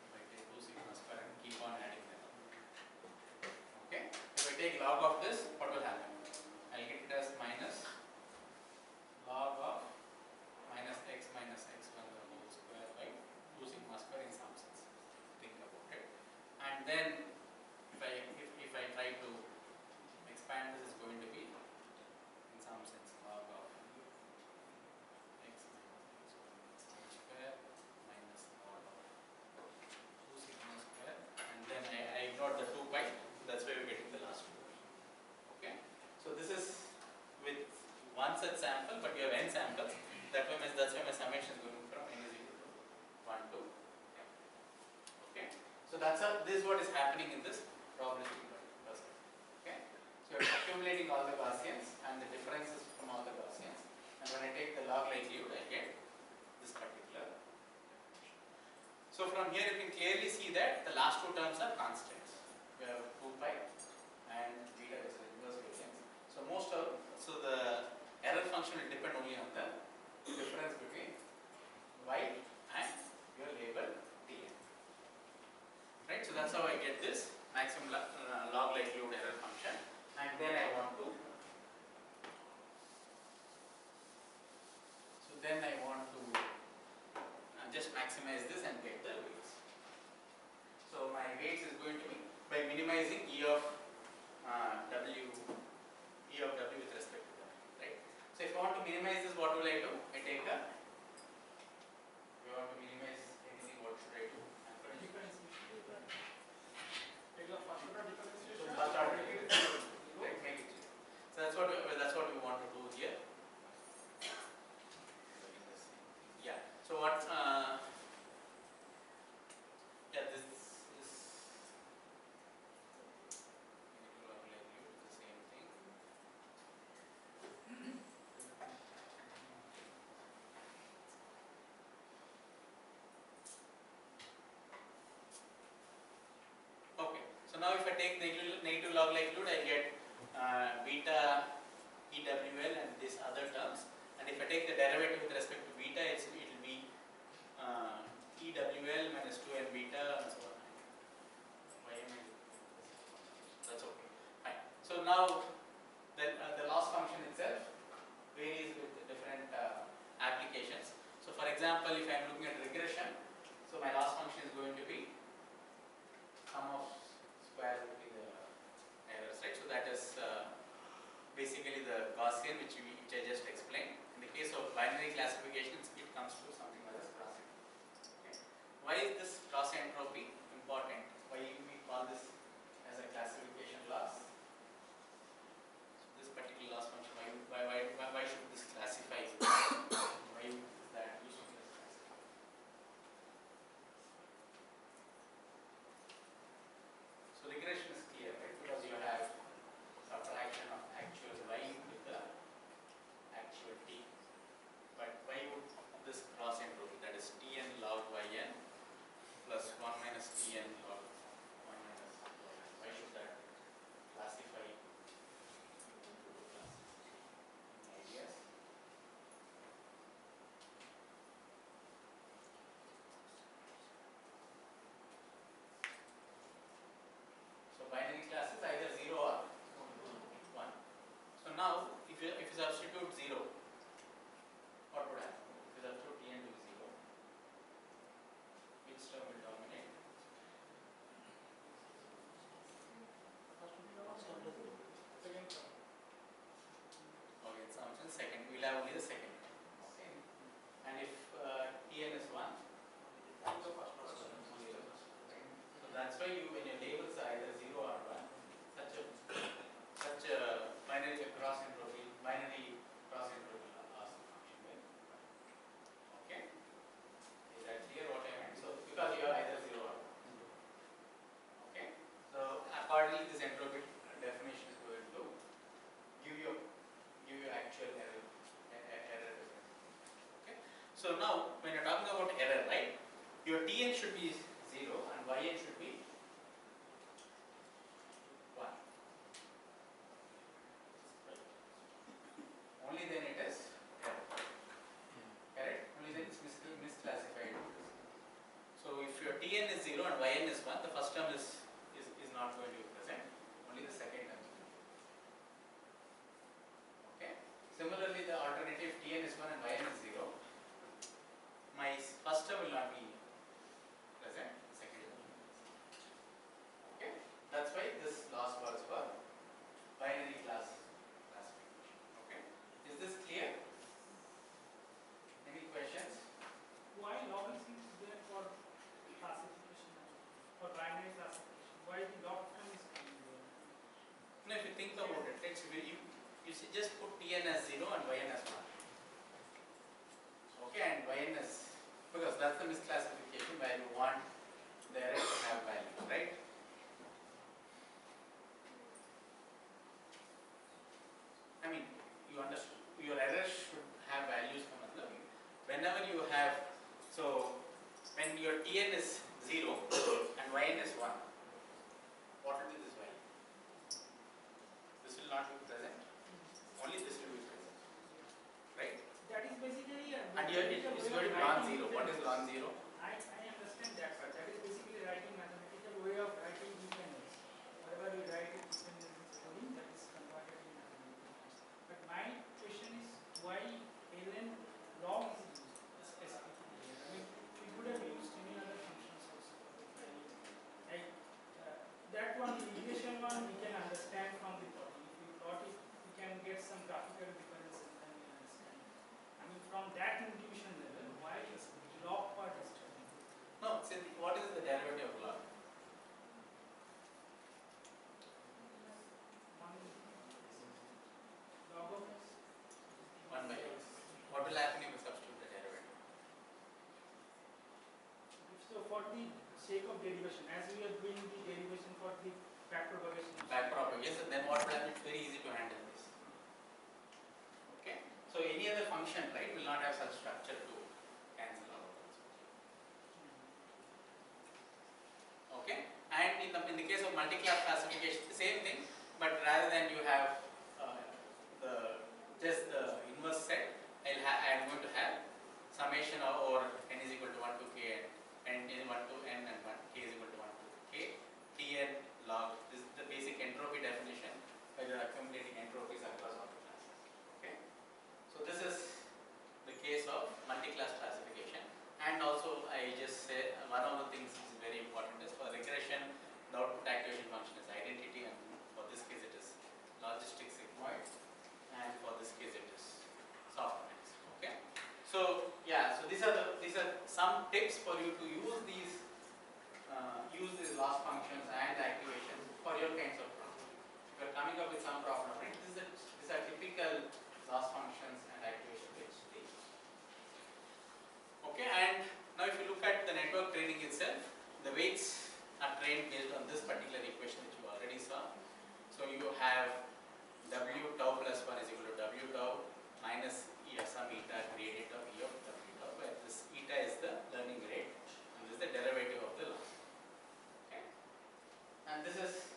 If I take 2 sigma square and keep on adding them up. Okay? If I take log of this, what will happen? I'll get it as minus log of minus x minus x1 the whole square by 2 sigma square in some sense. Think about it. And then if I try to expand, this is going to be in some sense log of x minus x1 square minus log of 2 sigma square, and then I got the 2 pi, so that's why we're getting the last two. Okay? So this is with one such sample, but you have n samples. That's why my summation is going from n is equal to 1 to m. Okay? So this is what is happening in this probabilistic perspective. Okay? So you're accumulating all the Gaussians and the differences from all the Gaussians, and when I take the log likelihood, I get this particular. So from here you can clearly see that the last two terms are constants. We have 2 pi and beta is the inverse variance. So the error function will depend only on the difference between y and your label dn. Right? So that's how I get this maximum log likelihood error function, and then I want to just maximize this and get the weights. So my weights is going to be by minimizing E of W with respect to W, right? So if I want to minimize this, what will I do? I take a, if I want to minimize anything, what should I do? Take the first order differentiation. So first order differentiation. Right, make it clear. So that's what we want to do here. Yeah. So what? Yeah, this is the same thing. Okay. So now if I take negative log likelihood, I get beta EWL and these other terms. And if I take the derivative with respect to beta, it will be EWL minus 2n beta and so on. Why am I? That's okay. Fine. So now the loss function itself varies with the different applications. So for example, if I am looking at regression, so my loss function is going to be sum of squares between the errors, right? So that is basically the Gaussian which I just explained. In the case of binary classifications, it comes to something like this cross entropy. Okay. Why is this cross entropy important? Why we call this as a classification loss? So this particular loss function, why should this classify? Why is that useful? Tn as 0 and Yn as 1. Okay, and Yn is, because that's the misclassification where you want the error to have values, right? I mean, you understand, your error should have values ka matlab, whenever you have, so when your Tn is 0 and Yn is 1, what will be this value? This will not be present, only this will be present, right? That is basically a And here it is going to be non-zero. What is non-zero? I understand that, but that is basically writing mathematical way of writing dependence. Whatever you write it dependence coding, that is converted in mathematical. But my question is why ln log is used specifically here? I mean, we could have used any other functions also. Like that one, the relation one, we can understand from the body. If we plot it, we can get some graphical difference and then we understand. I mean, from that intuition level, why is log part disturbing? No, see, what is the derivative of log? Log of 1 by x. What will happen if you substitute the derivative? so for the sake of derivation, as we are doing the derivation for the back propagation. Back propagation, then what will happen? It's very easy to handle this. Okay? So any other function, right, will not have such structure to cancel out. Okay? And in the case of multi-class classification, the same thing, but rather than you have just the inverse set, I am going to have summation or n is equal to 1 to k and n is 1 to n and 1 k is equal to 1 to k Tn log. This is the basic entropy definition where you are accumulating entropies across all the classes. Okay? So this is the case of multi-class classification. And also I just said one of the things is very important is for regression the output activation function is identity, and for this case it is logistic sigmoid, and for this case it is softmax. Okay? So yeah, so these are some tips for you to use these loss functions and activation for your kinds of problems. If you are coming up with some problem, right, these are typical loss functions and activation which they use. Okay, and now if you look at the network training itself, the weights are trained based on this particular equation which you already saw. So you have W tau plus 1 is equal to W tau minus E of some eta gradient of E of W tau, where this eta is the learning rate and this is the derivative of the loss. Okay? And this is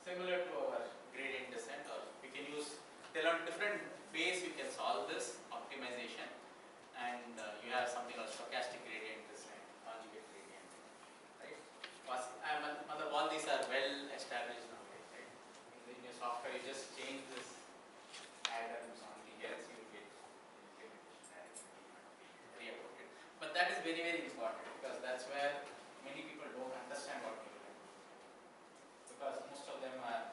similar to our gradient descent, or we can use, there are different ways you can solve this optimization, and you have something called stochastic gradient descent, conjugate gradient, right? All these are well established nowadays, right? In your software, you just change this adder to something else, you will get implementation very about it. But that is very, very important because that's where many people don't understand what we do. Because most of them are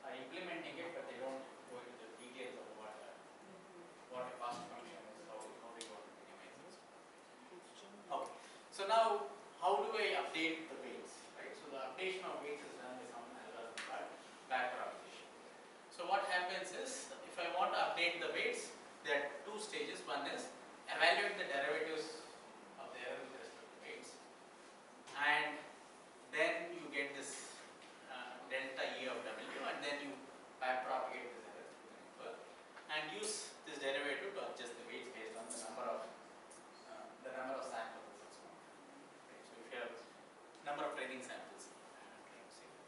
implementing it, but they don't go into the details of what a cost function is, how we go to minimize it. Okay. So now, how do I update the weights? Right. So the updation of weights is done with some algorithm called back propagation. So what happens is, if I want to update the weights, there are two stages. One is evaluate the derivatives of the error with respect to weights, and then you get this delta E of W, and then you back propagate this error to the network and use this derivative to adjust the weights based on the number of samples. Right. So if you have number of training samples,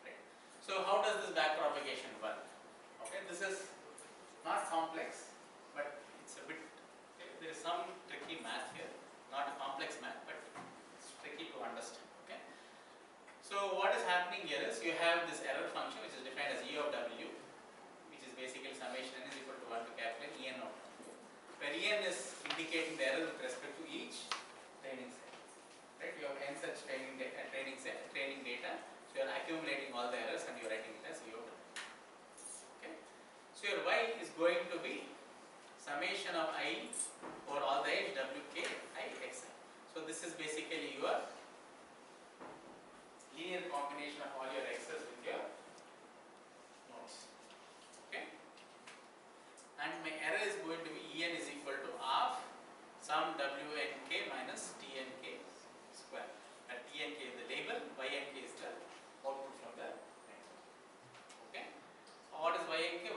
right. So how does this back propagation work? Okay, this is not complex, but it's a bit. There is some tricky math here, not a complex math, but it's tricky to understand. Okay. So what is happening here is you have this error function which is defined as E of W, which is basically summation n is equal to 1 to capital En of W, where En is indicating the error with respect to each training set. Right? You have n such training data, so you are accumulating all the errors and you are writing it as E of W. Okay? So your Y is going to be summation of I over all the edge Wk I xi. So this is basically your linear combination of all your x's with your nodes. Okay?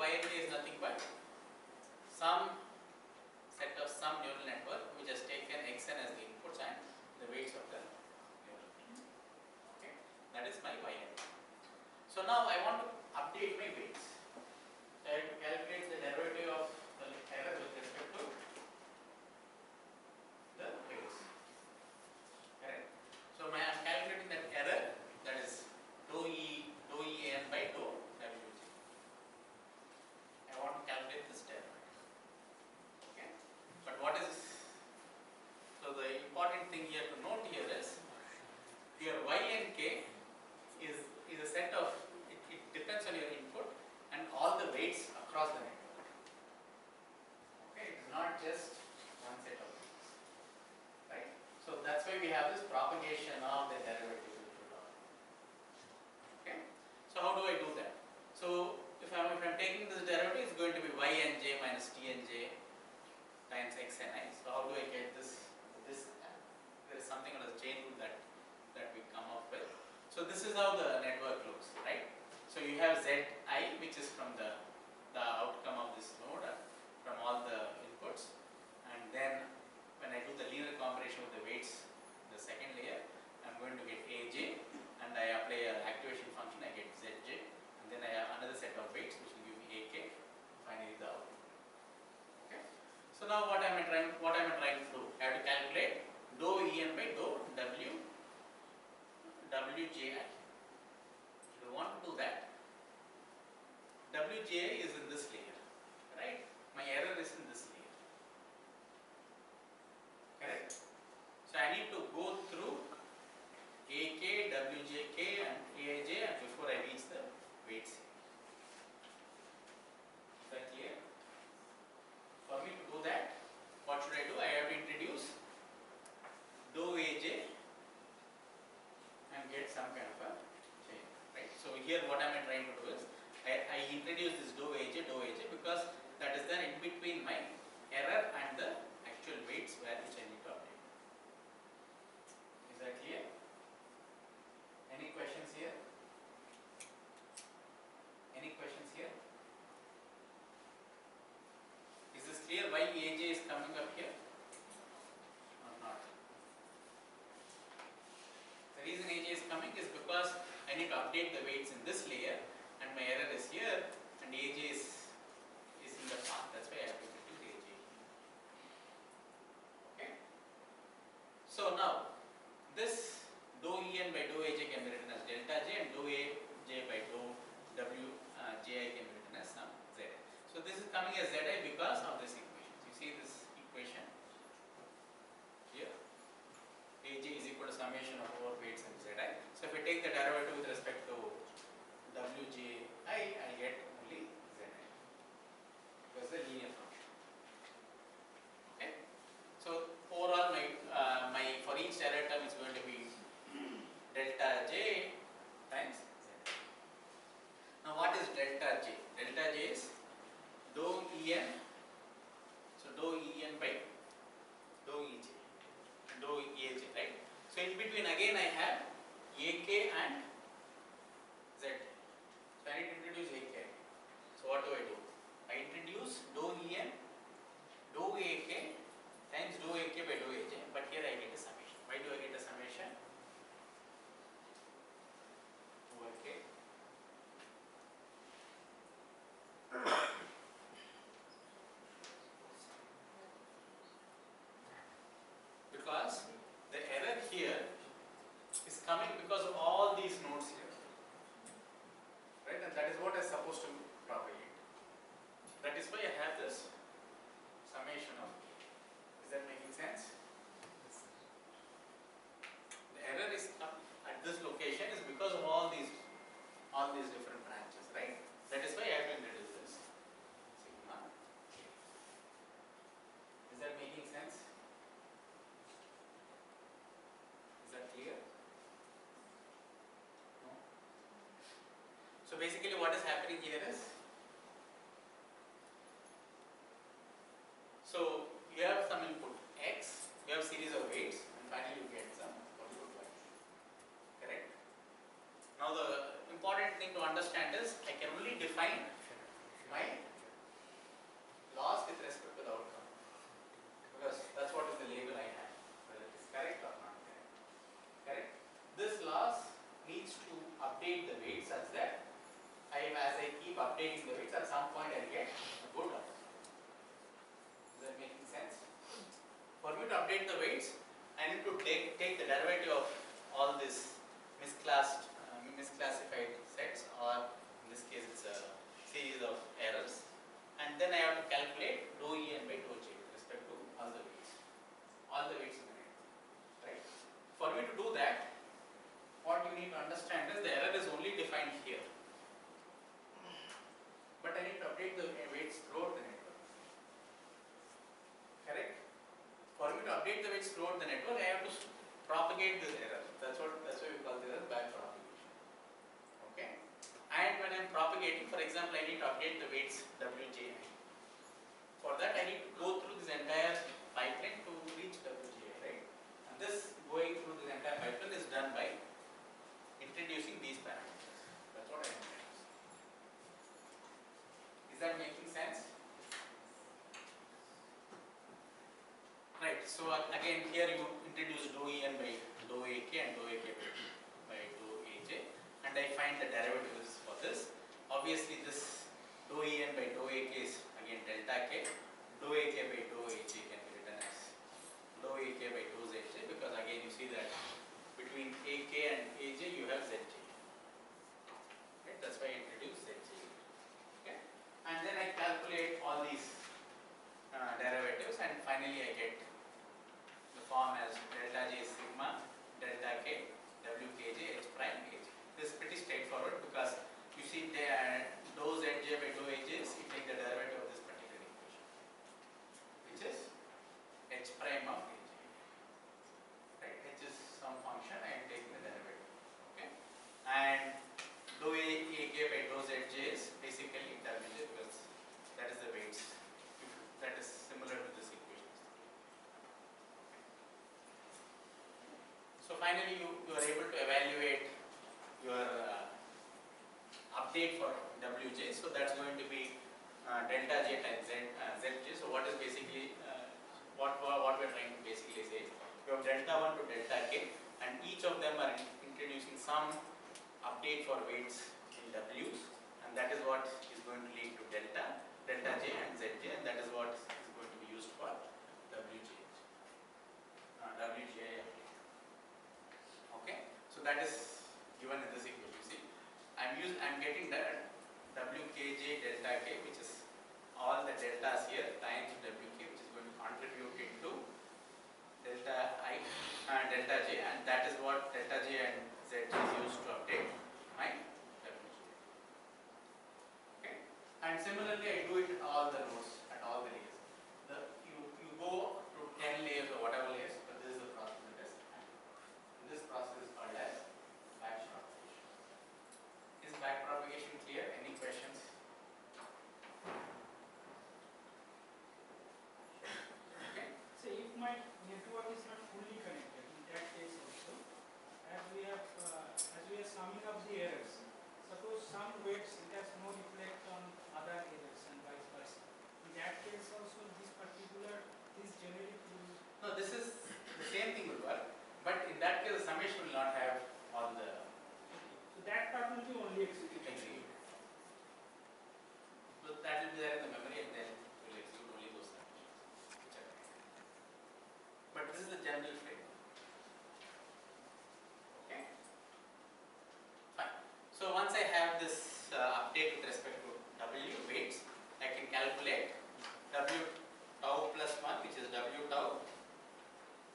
YNJ is nothing but some set of some neural network which has taken xn as the inputs and the weights of the neural network. Okay, that is my YNJ. So now I want to update my weights. So I have to calculate the derivative of the error with respect to the weights. Correct. So I am calculating that error, that is dou En by dou Wj. I want to calculate this derivative. Okay. But what is, so the important thing here to note here is, your Y and K is a set of, it depends on your input and all the weights across the network. Okay, it is not just one set of weights. Right? So that's why we have this propagation of the derivative. Okay? So how do I do that? So if I'm taking this derivative, it's going to be Ynj minus Tnj times xni. So how do I get this? There is something called a chain rule that we come up with. So this is how the network looks, right? So you have Zi, which is from the outcome of this node, from all the inputs, and then when I do the linear combination with the weights, the second layer, I'm going to get Aj, and I apply an activation function, I get Zj, and then I have another set of weights which will give me Ak, finally the output. Okay. So now what am I trying to do? I have to calculate dou En by dou Wji. If you want to do that, Wji is in this layer, right? My error is in this layer. Correct? So I need to go through Ak, Wjk and Aij before I reach the weights. Is that clear? For me to do that, what should I do? I have to introduce dou Aj and get some kind of a chain, right? So here what am I trying to do is, I introduce this dou Aj because that is there in between my error and the actual weights which I need to update. Is that clear? Any questions here? Any questions here? Is this clear why Aj is coming up here or not? The reason Aj is coming is because I need to update the weights in this layer and my error is here and Aj is in the path. That's why I have to introduce Aj here. Okay. So now this dou En by dou Aj can be written as delta J and dou Aj by dou Wji can be written as some Zi. So this is coming as Zi because of this equation. You see this equation here. Aj is equal to summation of over weights and Zi. So if I take the derivative with respect to Wji, I get only Zi because the linear function. Okay. So overall, my for each error term is going to be delta J times Z. Now what is delta J? Delta J is dou En. So dou En by dou Ej, right? So in between again I have Ak and Z. So I need to introduce Ak. So what do? I introduce dou En, dou Ak times dou Ak by dou Aj, but here I get a summation. Why do I get a summation? Over K. Because the error here is coming because of all these nodes here, right? And that is what is supposed to propagate. That is why I have this summation of K. Is that making sense? The error is at this location is because of all these different branches, right? That is why I have to introduce this sigma K. Is that making sense? Is that clear? No? So basically what is happening here is, so you have some input X, you have series of weights, and finally you get some output Y. Correct? Now the important thing to understand is I can only define my update the weights, I need to take the derivative of all these misclassified sets, or in this case it's a series of errors, and then I have to calculate dou en by dou j with respect to all the weights in the network, right? For me to do that, what you need to understand is the error is only defined here, but I need to update the weights throughout the network, correct? For me to update the weights throughout the network, I have to propagate this error. That's why we call this as back propagation. Okay? And when I'm propagating, for example, I need to update the weights wji. For that, I need to go through this entire pipeline to reach wji, right? And this going through this entire pipeline is done by introducing these parameters. That's what I am doing. Is that making sense? Right, so again here you introduce dou en by dou ak and dou ak by dou aj, and I find the derivatives for this. Obviously this dou en by dou ak is again delta k, dou ak by dou aj can be written as dou ak by dou zj, because again you see that between ak and aj you have zj, right? That's why I introduce zj, okay? And then I calculate all these derivatives, and finally I get the form as delta j sigma delta k wkj h prime aj. This is pretty straightforward because you see dou zj by dou aj is you take the derivative of this particular equation, which is h prime of aj. Right? H is some function, I am taking the derivative. Okay? And dou ak by dou zj is basically wj, because that is the weights. That is similar to this equation. So finally you are able to evaluate your update for wj. So that's going to be delta j times zj. So what is basically what we are trying to basically say is you have delta 1 to delta k, and each of them are introducing some update for weights in w's, and that is what is going to lead to delta j and zj, and that is what is going to be used for wji update. Okay, so that is given in this equation. You see, I'm getting the wkj delta k, which is all the deltas here times wk, which is going to contribute into delta I and delta j, and that is what delta j and z is used to update my wj. Okay, and similarly I do it at all the nodes, at all the layers. You go to 10 layers or whatever layers, but this is the process that is happening. And this process is called as back propagation. Is back propagation clear? Any questions? Okay. So if my network is not fully connected, in that case also, as we are summing up the errors, suppose some weights it has no reflect on other errors and vice versa. In that case also this generic will. No, this is the same thing will work, but in that case the summation will not have all the So that part will be only executed. So that will be there in the memory, and then we will execute only those summations which are connected. But this is the general framework. Okay? Fine. So once I have this update with respect to W weights, I can calculate W tau plus 1, which is W tau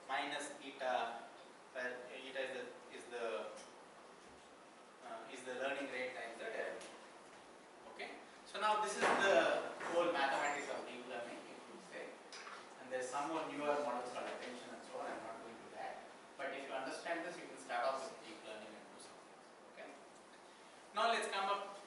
minus eta, where eta is the learning rate times the derivative. Okay? So now this is the whole mathematics of deep learning, you could say. And there's some more newer models called attention and so on. I'm not going to that. But if you understand this, you can start off with deep learning and do something. Okay? Now let's come up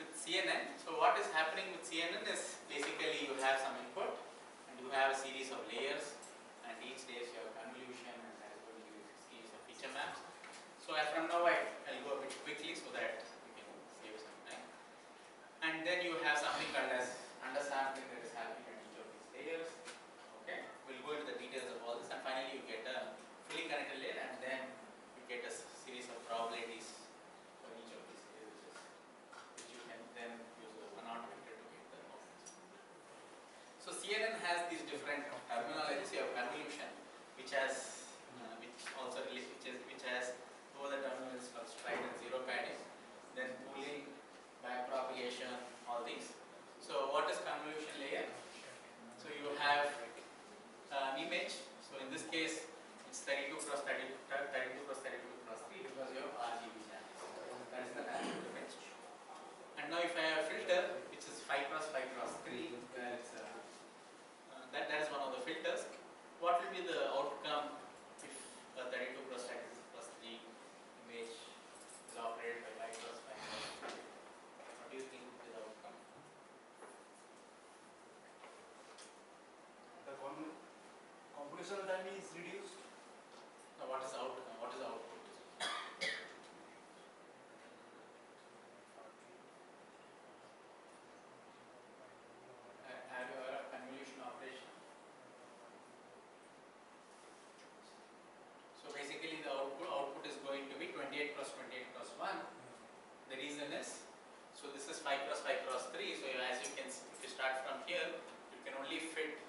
reduced? Now what is outcome? What is the output? Have you heard of convolution operation? So basically the output is going to be 28 plus 28 plus 1. The reason is, so this is 5 cross 5 cross 3. So as you can see, if you start from here, you can only fit,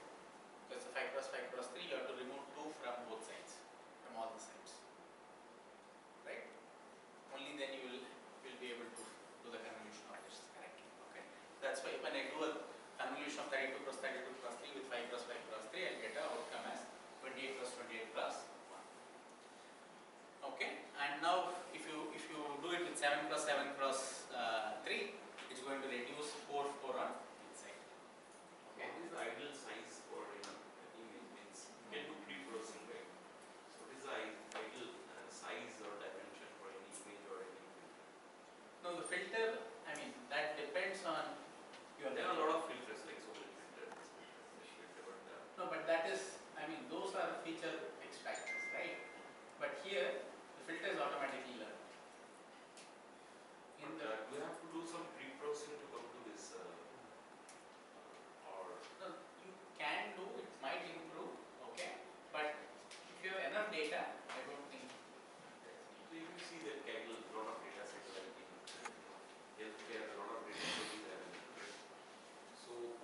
because the 5 cross 5 cross 3, you have to remove 2 from both sides, from all the sides. Right? Only then you will be able to do the convolution operations correctly. Okay? That's why when I do a convolution of 32 cross 32 cross 3 with 5 cross 5 cross 3, I'll get an outcome as 28 plus 28 plus 1. Okay? And now if you do it with 7 cross 7 cross 3, it's going to reduce 4 4 on each side. Okay? What is the ideal size for an image? Means you can do pre-processing, right? So what is the ideal size or dimension for any image or any filter? No, the filter, I mean, that depends on your. There are a lot of filters like solar filter, this filter, but No, but that is, I mean, those are feature extractors, right? But here, the filter is automatically learned. In the do you have to do some pre-processing to come to this or No, you can do, it might improve, okay? But if you have enough data, I don't think. so you can see that Kaggle, a lot of data sets like in healthcare, a lot of data sets is available. So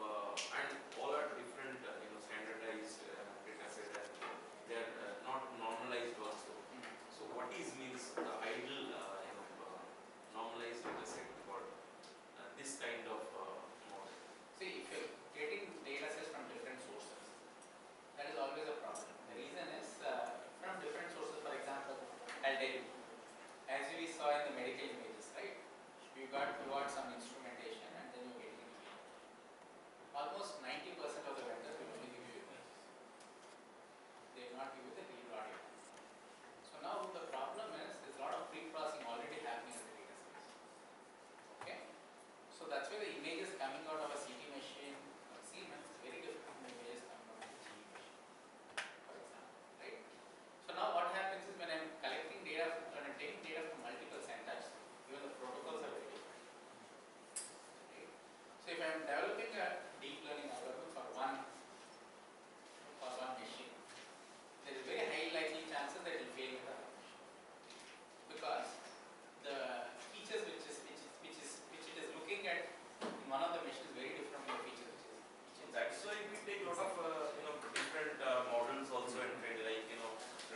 and all are different, standardized data set, and they are not normalized also. So what is means the ideal normalized data set for this kind of model? See, if you're getting data sets from different sources, that is always a problem. The reason is from different sources, for example, I'll tell you, as we saw in the medical images, right? You got some instrumentation and then you're getting it. Almost 90% of the vendors will only give you images. They will not give you the real audio. So now the problem is there's a lot of pre-processing already happening in the data space. Okay? So that's why the images coming out of a CT machine or Siemens is very different from the images coming out of a GE machine, for example. Right? So now what happens is when I'm collecting data, when I'm taking data from multiple centers, even the protocols are very different. Right? So if I'm developing a deep learning algorithm for one machine, there is very high likely chances that it will fail in the other machine, because the features which it is looking at in one of the machines is very different from the features which is That's why we take a lot of different models also and trade like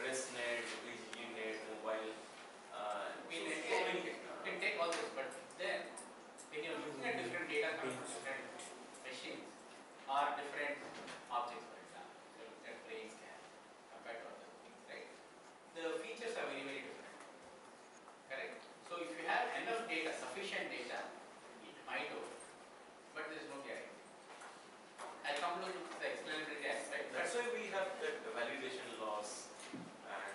ResNet, VGNet, mobile. we can take all this, but then when you're looking at different data coming from different machines or different objects, for example, so looking at brain scan compared to other things, right? The features are very, very different. Correct? So if you have enough data, sufficient data, it might work, but there is no guarantee. I'll come to the explainability aspect. That's why we have that validation loss and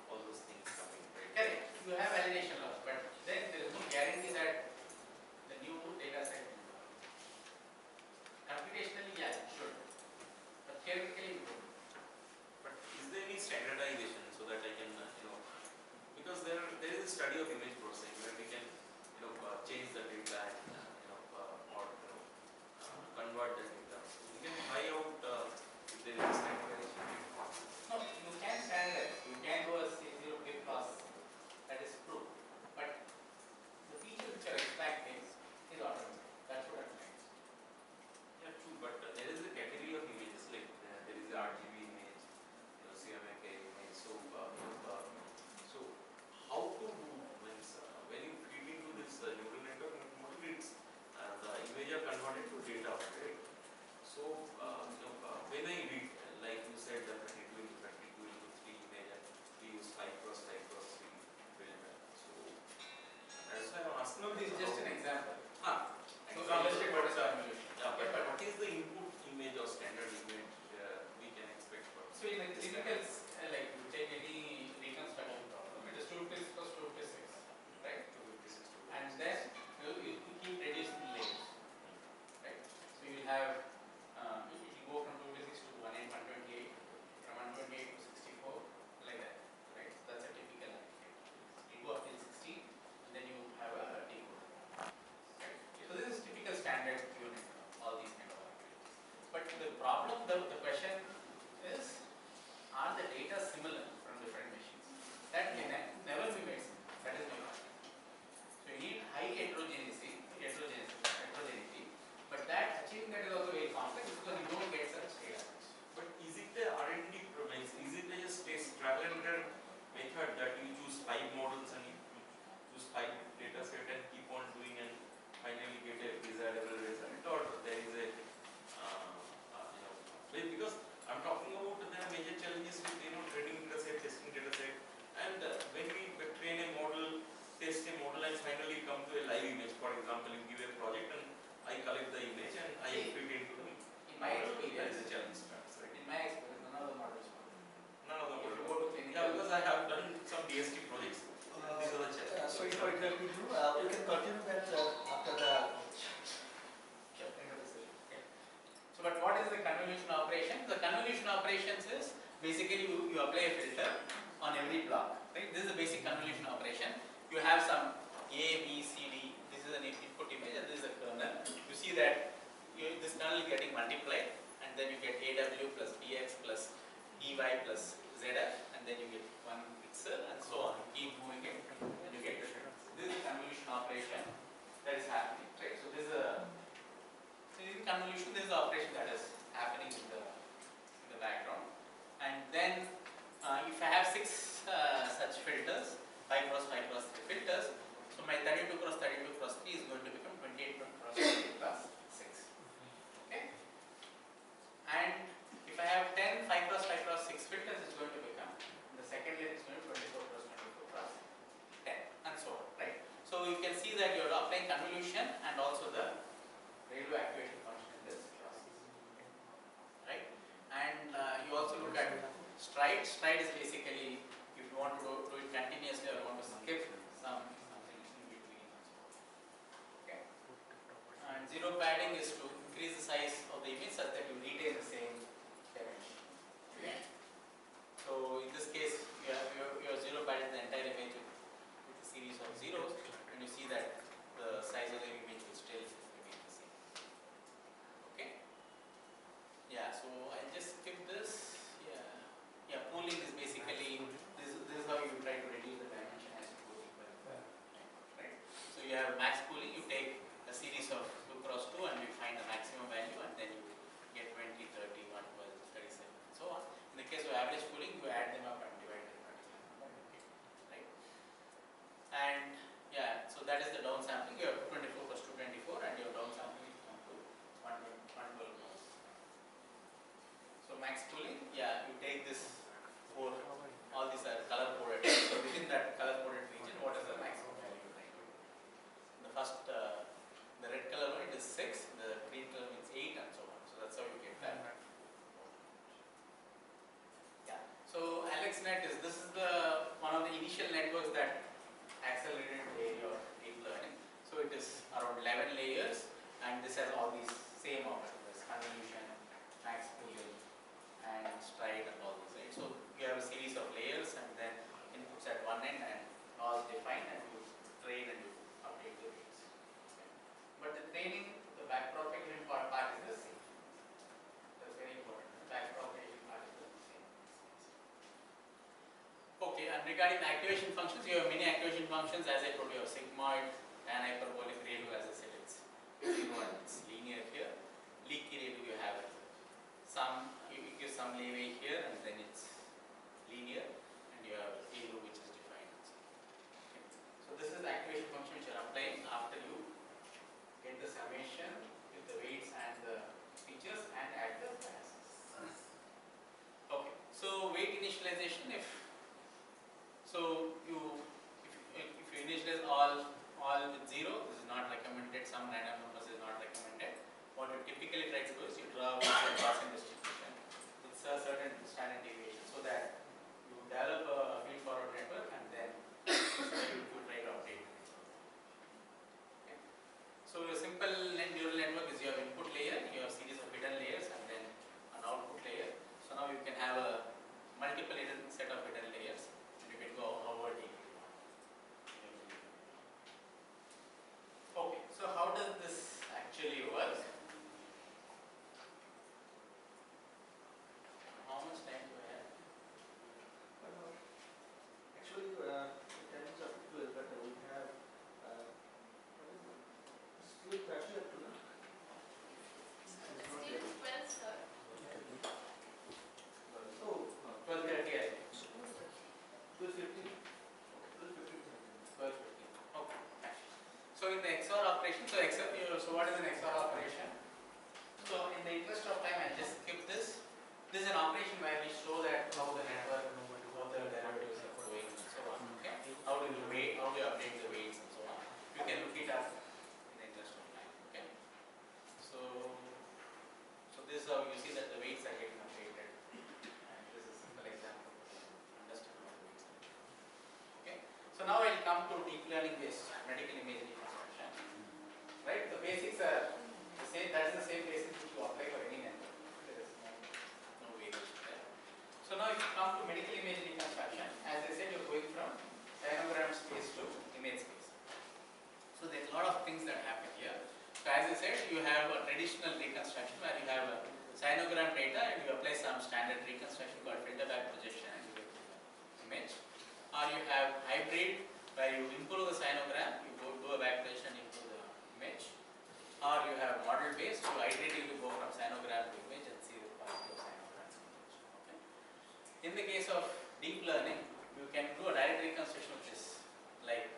all those things coming, right? Correct. You have validation loss, but then there is no guarantee that the new data set will work. Computationally, yeah, it should. problem, the question is, are the data similar from different machines? That can never be made simple. That is my point. So you need high heterogeneity, but that achieving that is also very complex because you don't get such data. But is it a R&D problem? Is it a space trial and error method that you choose 5 models and you choose 5 data set and keep on doing and finally get a desirable result, or there is a because I'm talking about the major challenges with training data set, testing data set, and when we train a model, test a model, and finally come to a live image. For example, you give a project and I collect the image and I fit into the In my model. That is experience, a challenge, right? in my experience, none of the models work. None of the If you models. go to clinical, Yeah, because I have done some DST projects. These are the challenges. Sorry for interrupting you. We can continue that after the end of the session. so, but what is the convolution operation? The convolution operations is basically you apply a filter on every block. Right? This is the basic convolution operation. You have some A, B, C, D. This is an input image and this is a kernel. You see that this kernel is getting multiplied, and then you get AW plus BX plus EY plus ZF, and then you get one pixel and so on. You keep moving it and you get the difference. This is the convolution operation that is happening. Right? So this is a in convolution, this is the operation that is happening in the background. And then if I have 6 such filters, 5 cross 5 cross 3 filters, so my 32 cross 32 cross 3 is going to become 28 cross 28 plus 6. Okay? And if I have 10 5 cross 5 cross 6 filters, it's going to become, the second layer is going to be 24 cross 24 cross 10, and so on. Right? So you can see that you are applying convolution and also the railway activation function in this class. Right? And you also look at stride. Stride is basically if you want to do it continuously or you want to skip something in between. Okay. And zero padding is to increase the size of the image such that you retain the same dimension. Okay. So in this case, you have zero padded the entire image with a series of zeros, and you see that the size of the image will still remain the same. Okay. Yeah. So I'll just skip this. Yeah. Pooling is basically this is how you try to reduce the dimension as you go deeper. Right. So you have max pooling. You take a series of 2 cross 2 and you find the maximum value, and then you get 20, 30, 112, 37, and so on. In the case of average pooling, you add them up and divide them by right. And yeah, so that is the downsampling. You have 24 plus 224, and your downsampling is come to 112 moles. So max pooling, yeah, you take this all these are color coded. So within that color coded region, what is the maximum value? The first, the red color one it is 6, the green color means 8, and so on. So that's how you get that. Yeah. So AlexNet this is the one of the initial networks that accelerated the area of deep learning. So it is around 11 layers, and this has all these same operators: convolution, max pooling, and stride, and all these. Right. So you have a series of layers, and then inputs at one end, and all defined, and you train and you update the weights. Okay. But the training, the backpropagation part is the same. That's very important. The backpropagation part is the same. Okay, and regarding the activation functions, you have many activation functions. As I told you, sigmoid, tan hyperbolic, ReLU, as I said, it's linear here. Leaky ReLU, you have some, you give some leeway here, and then it's linear, and you have ReLU which is defined. Okay. So this is the activation function which you are applying after you get the summation with the weights and the features and add the biases. Okay, so weight initialization, if you initialize all with 0, this is not recommended. Some random numbers is not recommended. What you typically try to do is you draw a Gaussian distribution with a certain standard deviation, so that you develop a feed forward network, and then you try to update it. Okay. So a simple neural network is you have input layer, you have series of hidden layers, and then an output layer. So now you can have a multiple hidden set of hidden layers, and you can go however deep you want. Okay, so how does this actually work? operation. So so what is an XOR operation? So in the interest of time, I'll just skip this. This is an operation where we show that how the network, how the derivatives are going and so on. Okay? How do you update the weights and so on. You can look it up in the interest of time. Okay? So this is how you see that the weights are getting updated. And this is a simple example to understand how the weights are getting updated. Okay? So now I'll come to deep learning based medical image reconstruction. Right? The basics are the same. That is the same basics which you apply for any network. There is no variation there. So now if you come to medical image reconstruction, as I said, you're going from cyanogram space to image space. So there's a lot of things that happen here. So as I said, you have a traditional reconstruction where you have a cyanogram data and you apply some standard reconstruction called filter back projection and you get the image. Or you have hybrid where you improve the cyanogram, you do a back projection into the image. Or you have model based, you iteratively go from cyanogram to image and see the quality of cyanogram. Okay. In the case of deep learning, you can do a direct reconstruction of this, like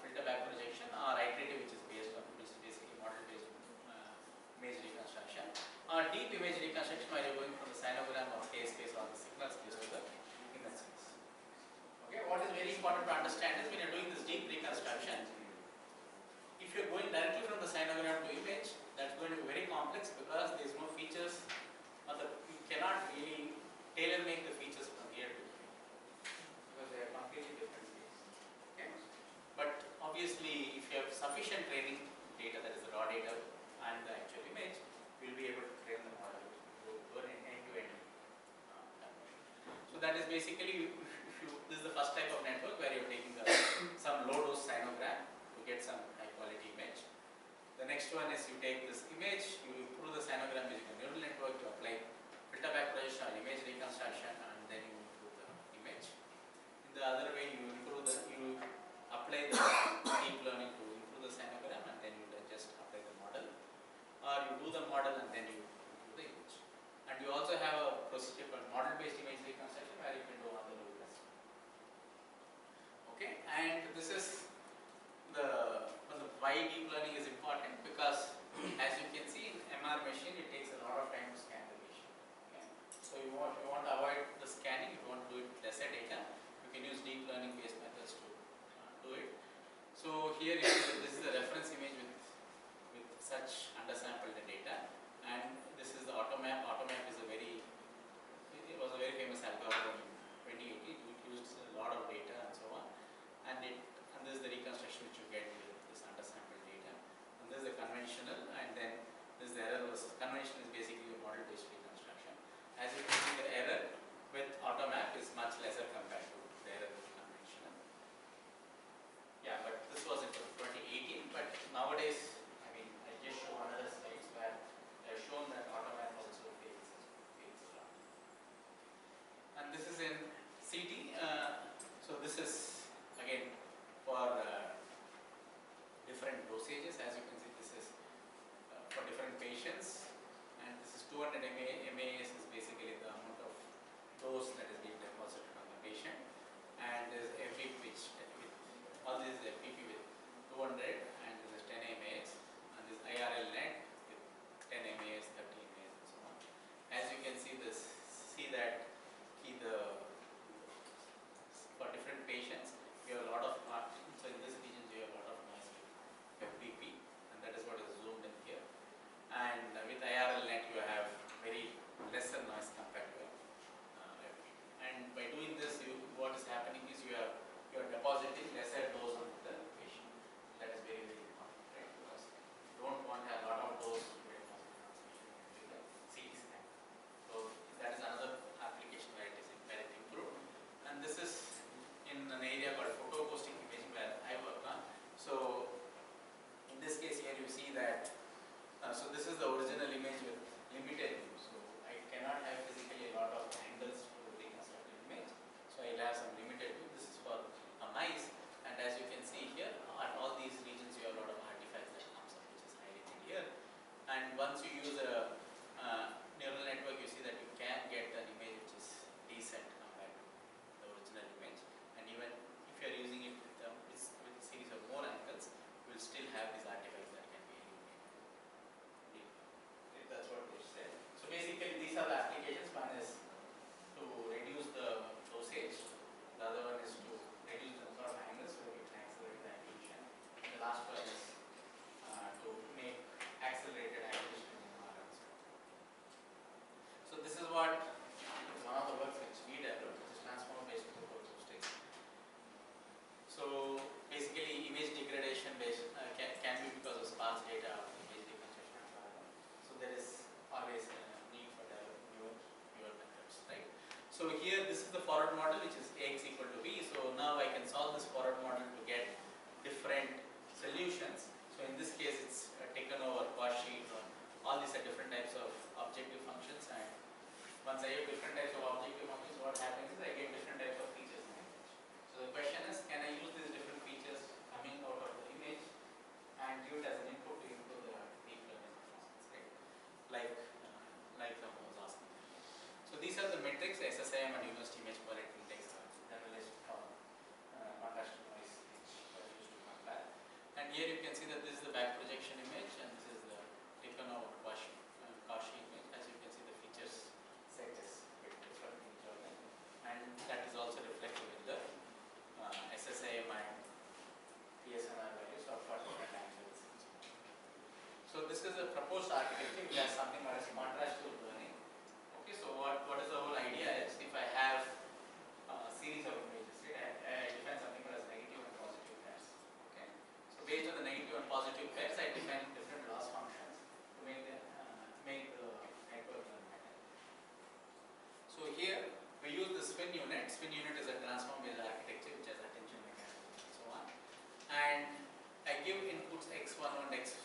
filter back projection, or iterative, which is basically model based image reconstruction, or deep image reconstruction where you're going from the cyanogram or case space or the signal space to the image space. Okay, what is very important to understand is when you're doing this deep reconstruction, if you're going directly from the cyanogram to image, that's going to be very complex because there is no features, or you cannot really tailor make the features from here to here because they are completely different things. Okay? But obviously, if you have sufficient training data, that is the raw data and the actual image, you'll be able to train the model to do an end-to-end conversion. So that is basically, this is the first type of network where you're taking some low-dose cyanogram to get some high-quality image. The next one is you take this image, you improve the cyanogram using a neural network to apply filter back projection or image reconstruction, and then you improve the image. In the other way, you apply the deep learning to improve the cyanogram, and then you just apply the model. Or you do the model and then you improve the image. And you also have a procedure called model-based image reconstruction where you can do other low-class. Okay, and this is why deep learning is important, because as you can see in MR machine, it takes a lot of time to scan the patient. Okay? So you want to avoid the scanning, you want to do it with lesser data, you can use deep learning based methods to do it. So here you see that this is the reference image with such undersampled data, and this is the automap. Automap is it was a very famous algorithm in 2018. It used a lot of data and so on, and this is the reconstruction which you get with this undersampled data. And this is the conventional, and then this is the error versus conventional is basically a model-based reconstruction. As you can see, the error with automap is much lesser compared to the error with conventional. Yeah, but this was in 2018. But nowadays, I mean, I just show another slides where I have shown that automap also fails a lot. And this is in CT. So this is again for different dosages. As you can see, this is for different patients, and this is 200 MAs is basically the amount of dose that is being deposited on the patient, and there is FPP all this is FPP with 200, and this is 10 MAs, and this IRL net with 10 MAs, 30 MAs, and so on. As you can see for different patients, we have a lot of so in this region you have a lot of noise with FPP, and that is what is zoomed in here. And with IRL net you have very lesser noise compared to FPP. And by doing this, what is happening is you are depositing lesser dose on the patient. That is very, very important, right? Because you don't want a lot of dose to be deposited on the patient. once I have different types of objective functions, what happens is I get different types of features in the image. So the question is, can I use these different features coming out of the image and give it as an input to improve the deep learning performance, right? Like someone was asking. So these are the metrics, SSIM and University Image Quality Index are generalized for contrast to noise, which are used to compare. And here you can see that this is the back projection image and this is the taken out Kashi image. As you can see, the features set is a bit different in each other, and that is also reflected in the SSIM and PSNR values of different angles. So this is a proposed architecture which has something called as contrast to learning. Okay, so what is the whole idea is, if I have a series of images, right, I define something called as negative and positive pairs. Okay, so based on the negative and positive pairs, I define different loss functions to make the network run better. So here we use the spin unit. Spin unit is a transform-based architecture which has attention mechanism and so on. And I give inputs x1 and x.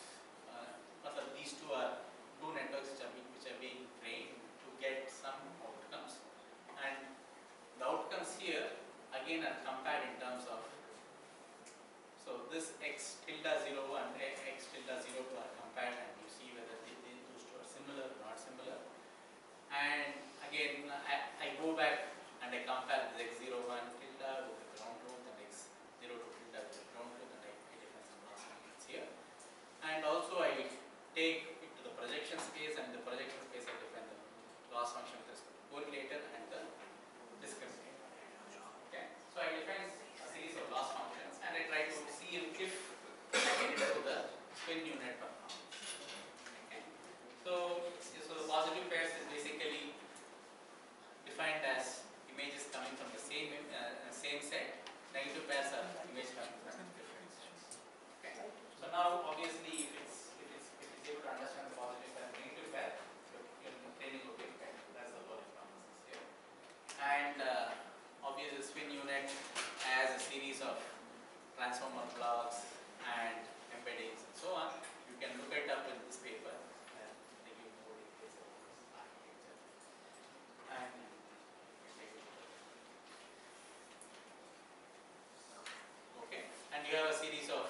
These two are two networks which are being trained to get some outcomes, and the outcomes here again are compared in terms of, so this x tilde 0 and x tilde 02 are compared, and you see whether those two are similar or not similar. And again I go back and I compare this x01 tilde with the ground truth and x02 tilde with the ground truth, and I define some loss functions here. And also I take it to the projection space, and in the projection space I define the loss function with respect to correlator and the discriminator. Okay, so I define a series of loss functions and I try to see if I get into the spin unit performance. Okay, so the positive pairs is basically defined as images coming from the same set. Negative pairs are images coming from different sets. Okay, so now obviously if it's able to understand the positive pair and negative pair, your training will be better. That's the whole hypothesis here. And obviously the spin unit has a series of transformer blocks and embeddings and so on. You can look it up in this paper and they give more details about this architecture. And okay, and you have a series of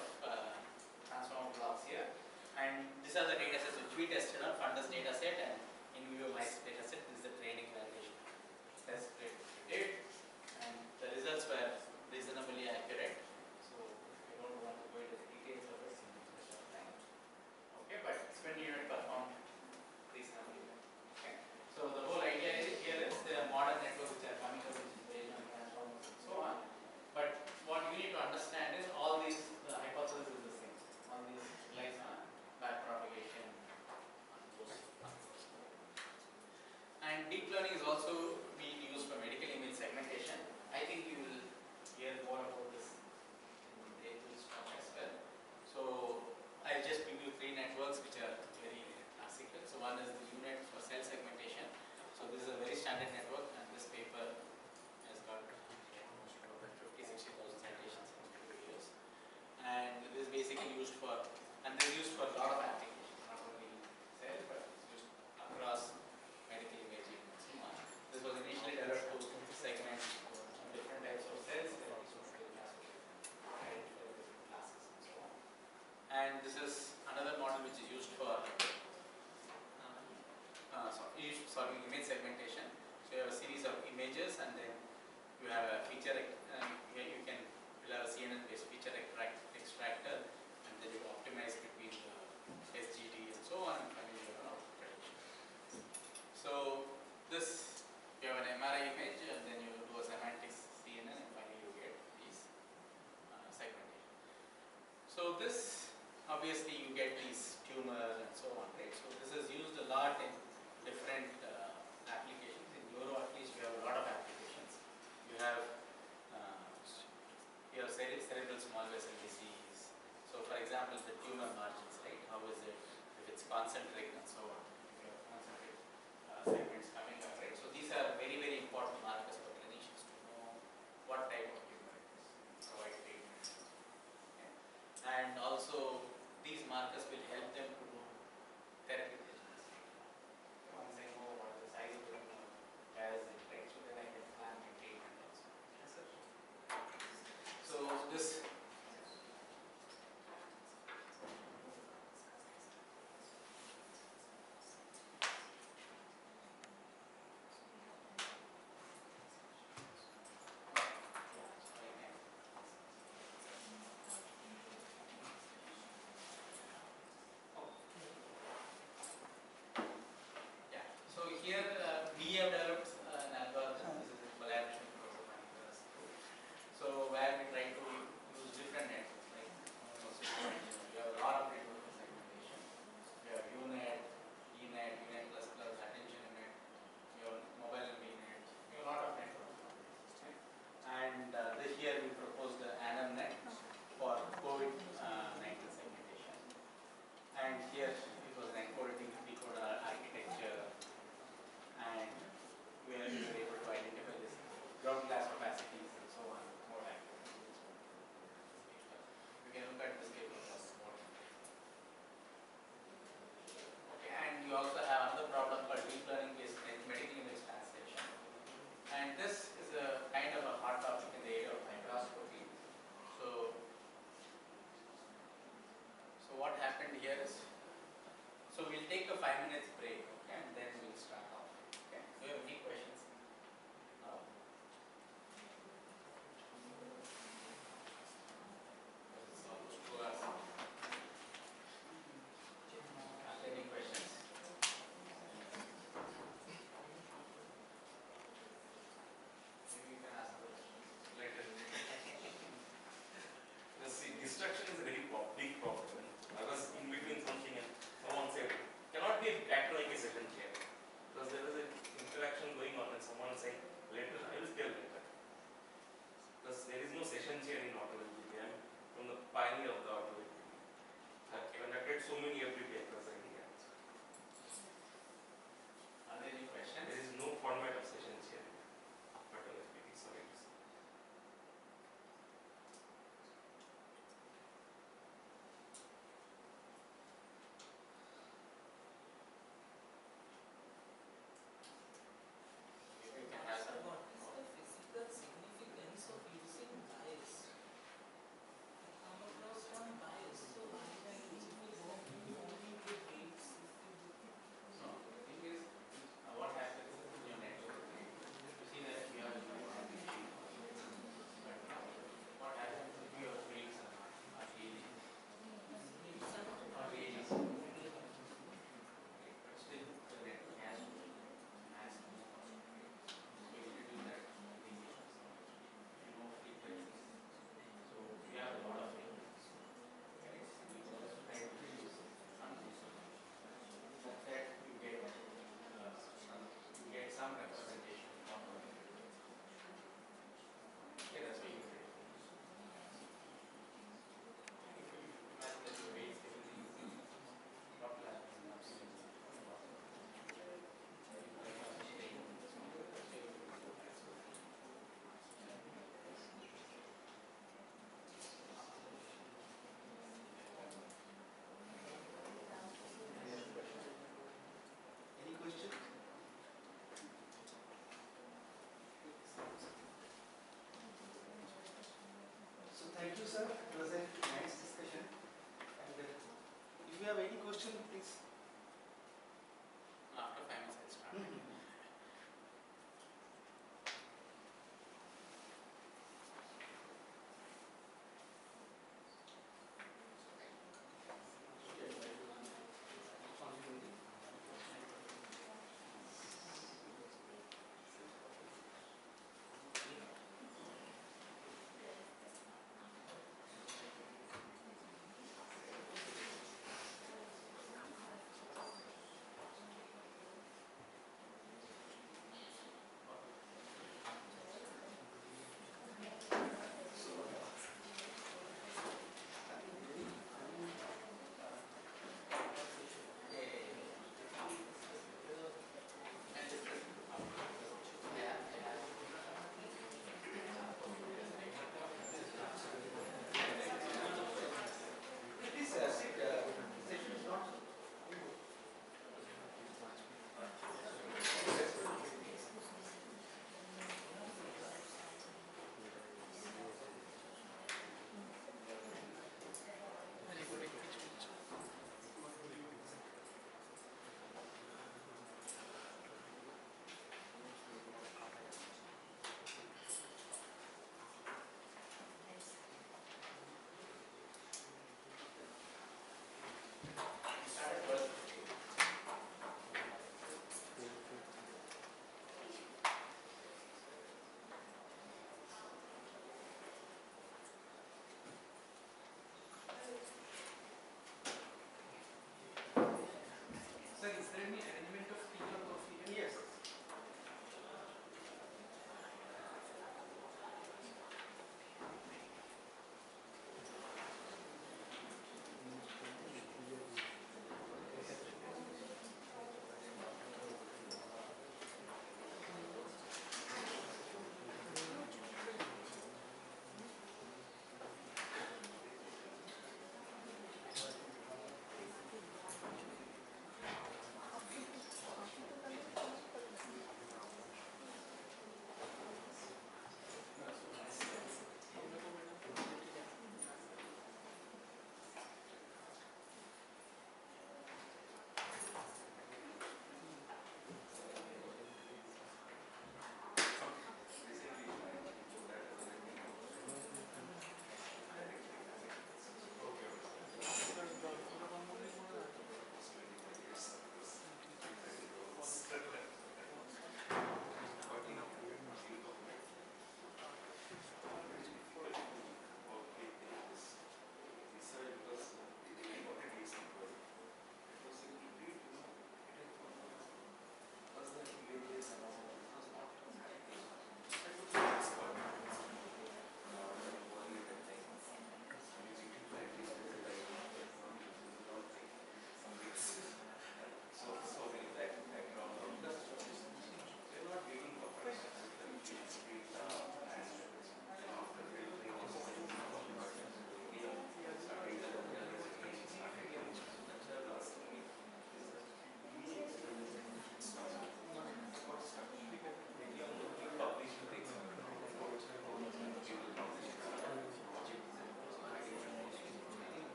transformer blocks here. And these are the data sets which we tested on Fundus data set and in vivo mice data set. This is the training validation test that we did, and the results were reasonably accurate. So I don't want to go into the details of it in this short time. Okay, but spin unit performed reasonably well. Okay, so the whole idea here is the modern networks which are coming up, which is based on transformers and so on. But what you need to understand is all these, the hypothesis is the same. All these relies on backpropagation on those. And deep learning is also being used for medical image segmentation. I think you will hear more about this in Day's talk as well. So I'll just give you three networks which are very classical. So one is the unit for cell segmentation. So this is a very standard network, and this paper has got almost about 50,000-60,000 citations in 2 years. And this is basically used for, and this is used for a lot of applications, not only cell, but it's used across medical imaging and so on. This was initially developed to segment different types of cells, then also to identify different classes and so on. And this is another model which is used for image segmentation. So you have a series of images, and then you have a feature, you'll have a CNN-based feature extractor, and then you optimize between the SGD and so on, and finally you have an output prediction. So this, you have an MRI image, and then you do a semantics CNN, and finally you get these segmentation. So this, obviously you get these tumors and so on, right? So this is used a lot in different applications. In neuro, at least, you have a lot of applications. You have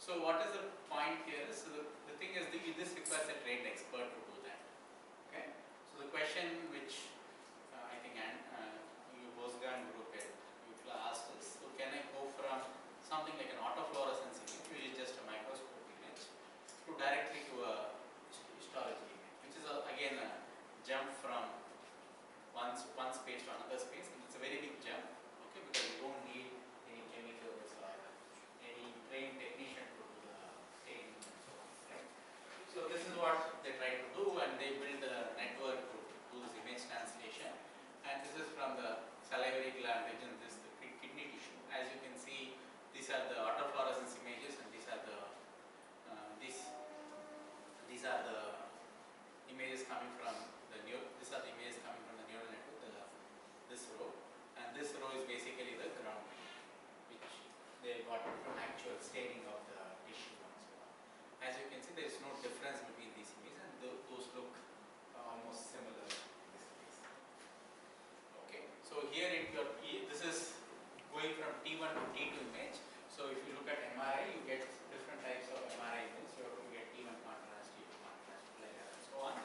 So what is the point here is, so the thing is that this requires a trained expert to do that. Okay. So the question which I think you Bosgan group at UCLA asked is, so can I go from something like an autofluorescence image, which is just a microscope image, to directly to a histology image, which is again a jump from one space to another space, and it's a very big jump, okay, because you don't need any chemicals or any trained technician to do the staining and so on, right? So this is what they try to do, and they build a network to do this image translation. And this is from the salivary gland region, this is the kidney tissue. As you can see, these are the autofluorescence images, and these are the images coming from the neural network. This row, and this row is basically the ground, which they got from actual staining of the tissue and so on. As you can see, there is no difference between these images, and those look almost similar in this case. Okay, so here this is going from T1 to T2 image. So if you look at MRI, you get different types of MRI images. So you get T1 contrast, T2 contrast, planar, and so on.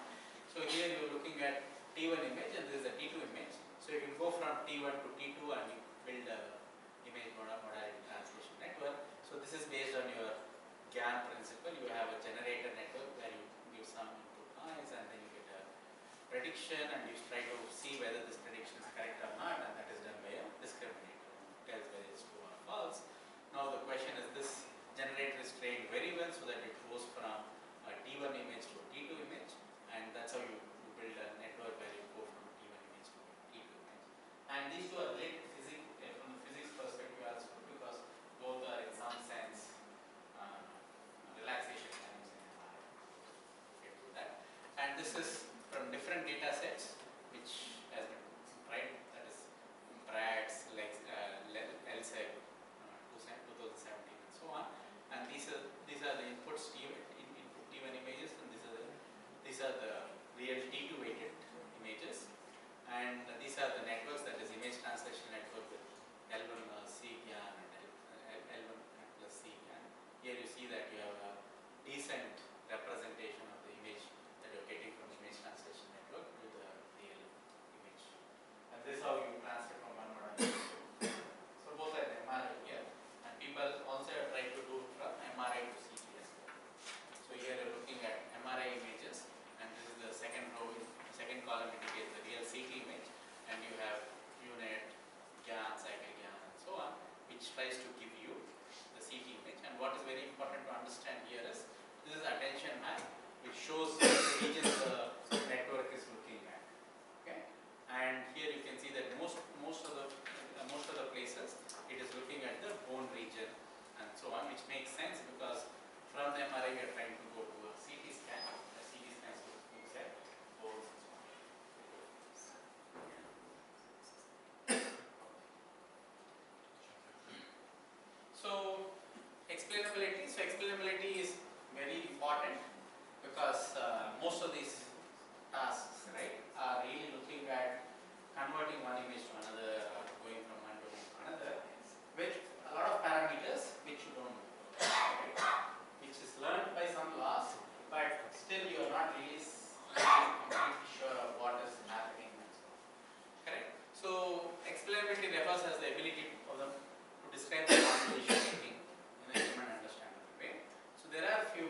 So here you are looking at T1 image, and this is a T2 image. So you can go from T1 to T2 and you build a image modality translation network. So this is based on your GAN principle. You have a generator network where you give some input noise, and then you get a prediction, and you try to see whether this prediction is correct or not, and that is done by a discriminator. It tells whether it's true or false. Now the question is, this generator is trained very well so that it goes from a T1 image to a T2 image, and that's how you build a network where you go from T1 image to T2 image. And these two are related from the physics perspective also, because both are in some sense relaxation times in MRI. Okay, do that. And this is from different data sets which has been tried, that is Brad's, LSEG 2017 and so on. And these are the inputs input T1 images, and these are the real T2 weighted images, and these are the networks, that is image translation network with L1 C GAN and L1 plus C GAN. Here you see that you have a decent representation of the image that you are getting from image translation network to the real image. And this is how you transfer from one model to another. So both are MRI here, and people also have tried to do from MRI to CT as well. So here you are looking at MRI images, and this is the second row, second column indicates the real CT image, and you have unit, GAN, cycle GAN, and so on, which tries to give you the CT image. And what is very important to understand here is, this is attention map, which shows the regions the network is looking at. Okay, and here you can see that most of the places it is looking at the bone region and so on, which makes sense because from the MRI we are trying to go to a CT scan. A CT scan looks at bones and so on. So explainability is very important because most of these tasks, right, are really looking at converting one image to another, or going from one to another, with a lot of parameters which you don't know, right? Which is learned by some laws, but still you are not really completely sure of what is happening and so on. Correct? So explainability refers as the ability of them to describe the decision making in a human understandable way. So there are few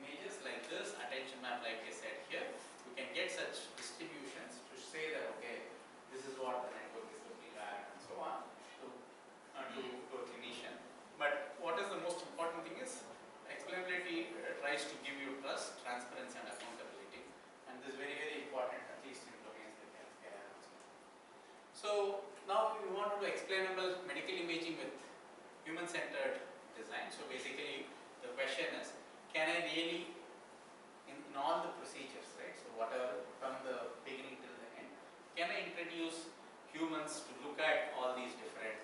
images like this, attention map, like I said here. You can get such distributions to say that, okay, this is what the network is looking at and so on to a clinician. But what is the most important thing is, explainability tries to give you trust, transparency, and accountability, and this is very, very important, at least in domains like healthcare and so on. So now we want to do explainable medical imaging with human-centered design. So basically the question is, can I really, in all the procedures, right, so whatever from the beginning till the end, can I introduce humans to look at all these different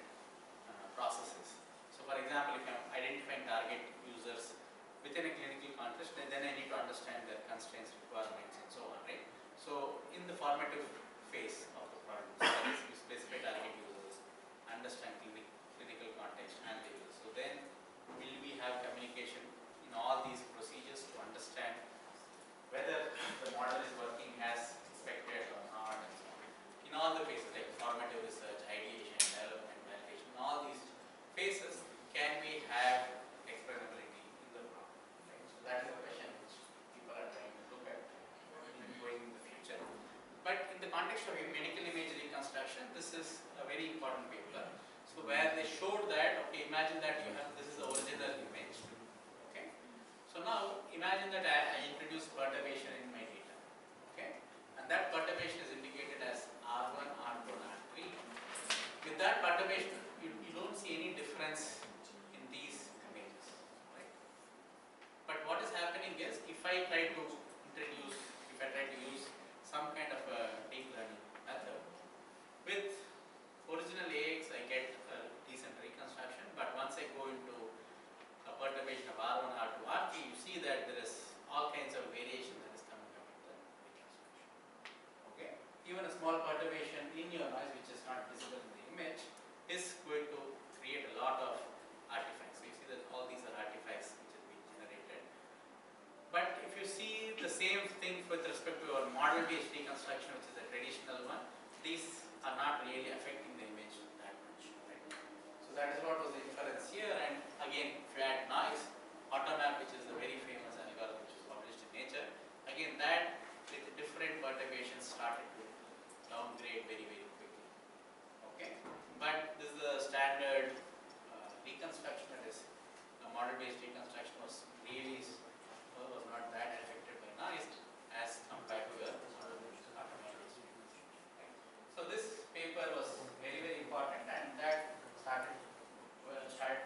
processes? So for example, if I'm identifying target users within a clinical context, then I need to understand their constraints, requirements, and so on, right? So in the formative phase of the product, so that is, you specify target users, understand clinical context and the users. So then will we have communication imagine that you have, this is the original image. Okay. So now imagine that I introduce perturbation in my data. Okay. And that perturbation is indicated as R1, R2, and R3. With that perturbation, you don't see any difference in these images. Right? But what is happening is, if I try to use some kind of a deep learning method, with original AX I get a decent reconstruction, but once I go into a perturbation of R1, R2, R3, you see that there is all kinds of variation that is coming up with the reconstruction. Okay? Even a small perturbation in your noise which is not visible in the image is going to create a lot of artifacts. So you see that all these are artifacts which are being generated. But if you see the same thing with respect to your model-based reconstruction, which is the traditional one, these are not really affecting the image that much. Right? So that is what was the inference here. And again, if you add noise, AutoMap, which is the very famous algorithm which was published in Nature, again that with different perturbations started to downgrade very, very quickly. Okay? But this is the standard reconstruction, that is a model-based reconstruction was really was not that affected by noise as compared to the automation. Right? So this paper was very, very important, and that started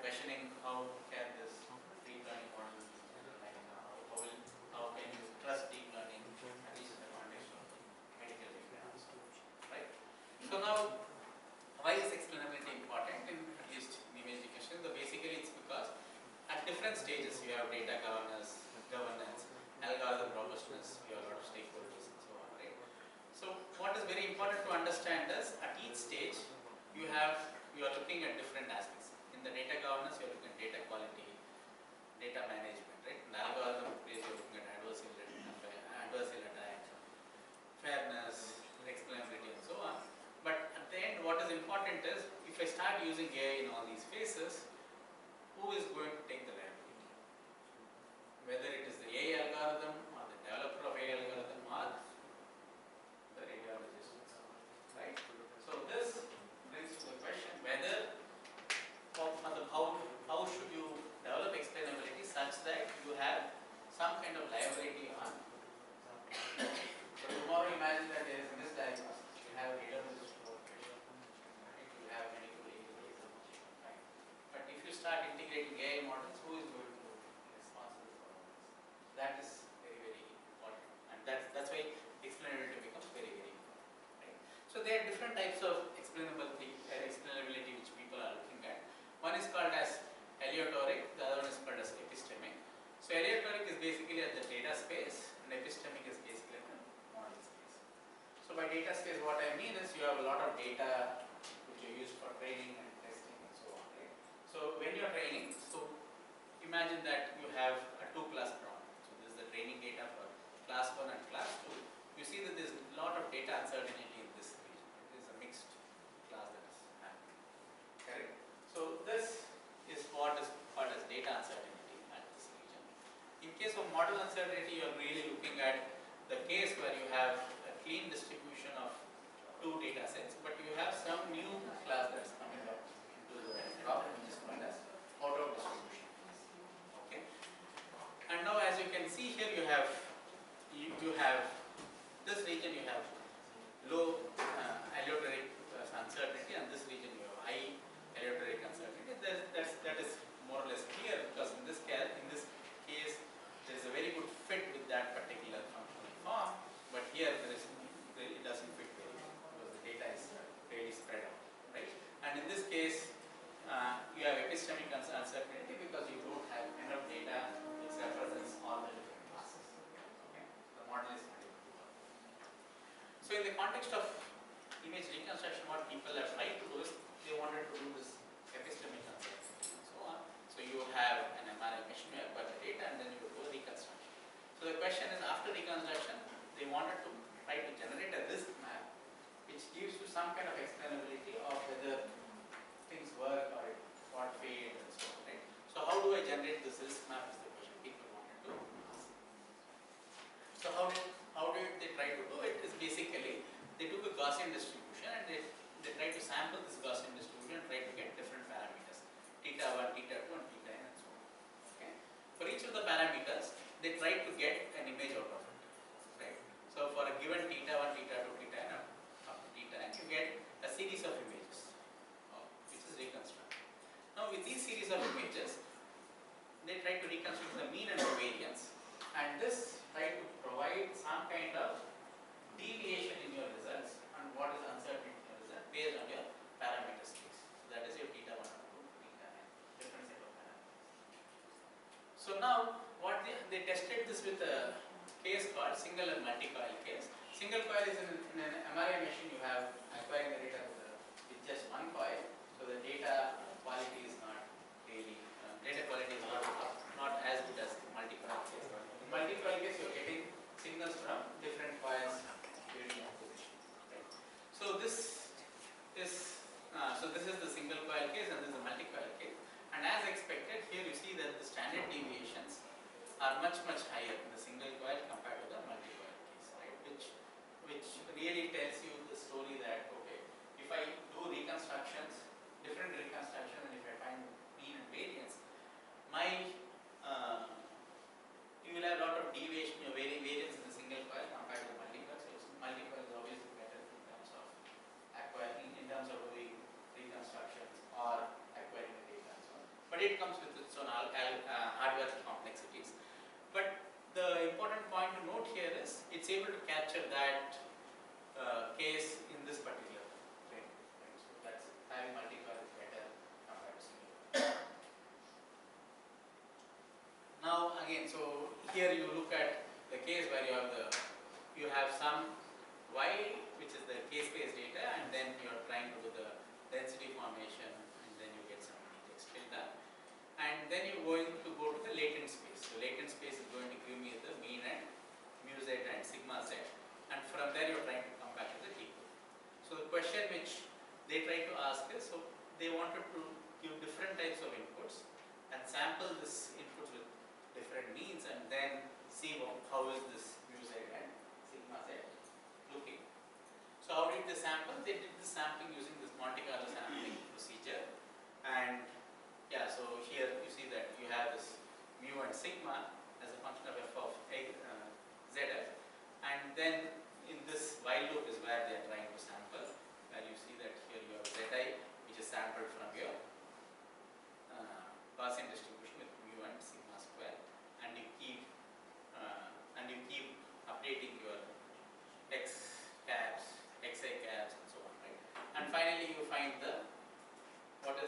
questioning how can this deep learning model be like, how can you trust deep learning, at least in the context of medical data. Right? So now, why is explainability important in at least in image recognition? So basically it's because at different stages you have data governance, algorithm robustness, you have a lot of stakeholders and so on, right? So what is very important to understand is at each stage you are looking at different aspects. In the data governance you are looking at data quality, data management, right? In the algorithm phase you are looking at adversarial attack, fairness, explainability and so on. But at the end what is important is, if I start using AI in all these phases, who is going to take the liability? Whether it is the AI algorithm or the developer of AI algorithm or the radiologist, right? So this brings to the question whether how should you develop explainability such that you have some kind of liability on. So tomorrow imagine that there is misdiagnosis, you have a radiologist patient, right? You have medical legal, right? But if you start integrating AI models, who is going to be responsible for all this? That is very, very important, and that's why explainability becomes very, very important. Right? So there are different types of explainability which people are looking at. One is called as aleatoric, the other one is called as epistemic. So aleatoric is basically at the data space, and epistemic is basically at the model space. So by data space, what I mean is you have a lot of data which are used for training and testing and so on. Right? So when you are training, so imagine that you have a 2-class problem. So this is the training data for class 1 and class 2. You see that there is a lot of data uncertainty in this region. It is a mixed class that is happening. Correct? So this is what is called as data uncertainty at this region. In case of model uncertainty, you are really looking at the case where you have a clean distribution of 2 data sets, but you have some new class that is coming up into the top, which is called as out of distribution. Okay. And now, as you can see here, you have this region, you have low aleatoric uncertainty, and this region you have high aleatoric uncertainty. That is more or less clear, because in this case there is a very good fit with that particular functional form, but here it doesn't fit very well because the data is really spread out, right? And in this case you have epistemic uncertainty because you don't have enough data which represents all the different classes. Okay? The model is not able to work. So in the context of image reconstruction, what people have tried to do is they wanted to do this epistemic uncertainty and so on. So you have an MRI machine, you have got the data, and then you do reconstruction. So the question is, after reconstruction, they wanted to try to generate a risk map which gives you some kind of explainability of whether things work or it got failed and so on. Right? So how do I generate this risk map is the question people wanted to ask. So how did they try to do it? Is basically they took a Gaussian distribution and they tried to sample this Gaussian distribution and try to get with these series of images, they try to reconstruct the mean and the variance, and this try to provide some kind of deviation in your results and what is uncertainty in your result based on your parameter space. So that is your theta 1 and 2, theta n, different set of parameters. So now what they tested this with a case called single and multi-coil case. Single coil is in an MRI machine, you have acquiring the data with just one coil, so the data quality is not really, data quality is not as good as multi-coil case. In multi-coil case, you are getting signals from different coils during acquisition. Right? So this is the single coil case and this is the multi-coil case. And as expected, here you see that the standard deviations are much higher in the single coil compared to the multi-coil case, right? Which really tells you the story that okay, if I do reconstructions, different reconstruction, and if I find mean and variance, my you will have a lot of deviation, your variance in the single coil compared to the multi-coil. So multi-coil is obviously better in terms of acquiring, in terms of doing reconstructions or acquiring the data and so on. But it comes with its own hardware complexities. But the important point to note here is it's able to capture that case in this particular frame. Right? So that's having multi-coil is better compared to single coil. Now again, so here you look at the case where you have some y, which is the case-based data, and then you are trying to do the density formation, and then you get some text filter, and then you're going to go to the latent space. So latent space is going to give me the mean and mu z and sigma z, and from there you're trying to come back to the t code. So the question which they try to ask is, so they wanted to give different types of inputs and sample this inputs with different means and then see how is this mu z and sigma z looking. So how did they sample? They did the sampling using this Monte Carlo sampling procedure, and yeah, so here you see that you have this mu and sigma as a function of f of zf, and then in this while loop is where they are trying to sample, where you see that here you have zi which is sampled from your Gaussian distribution with mu and sigma square, and you keep updating your x cabs, xi cabs, and so on, right? And finally you find what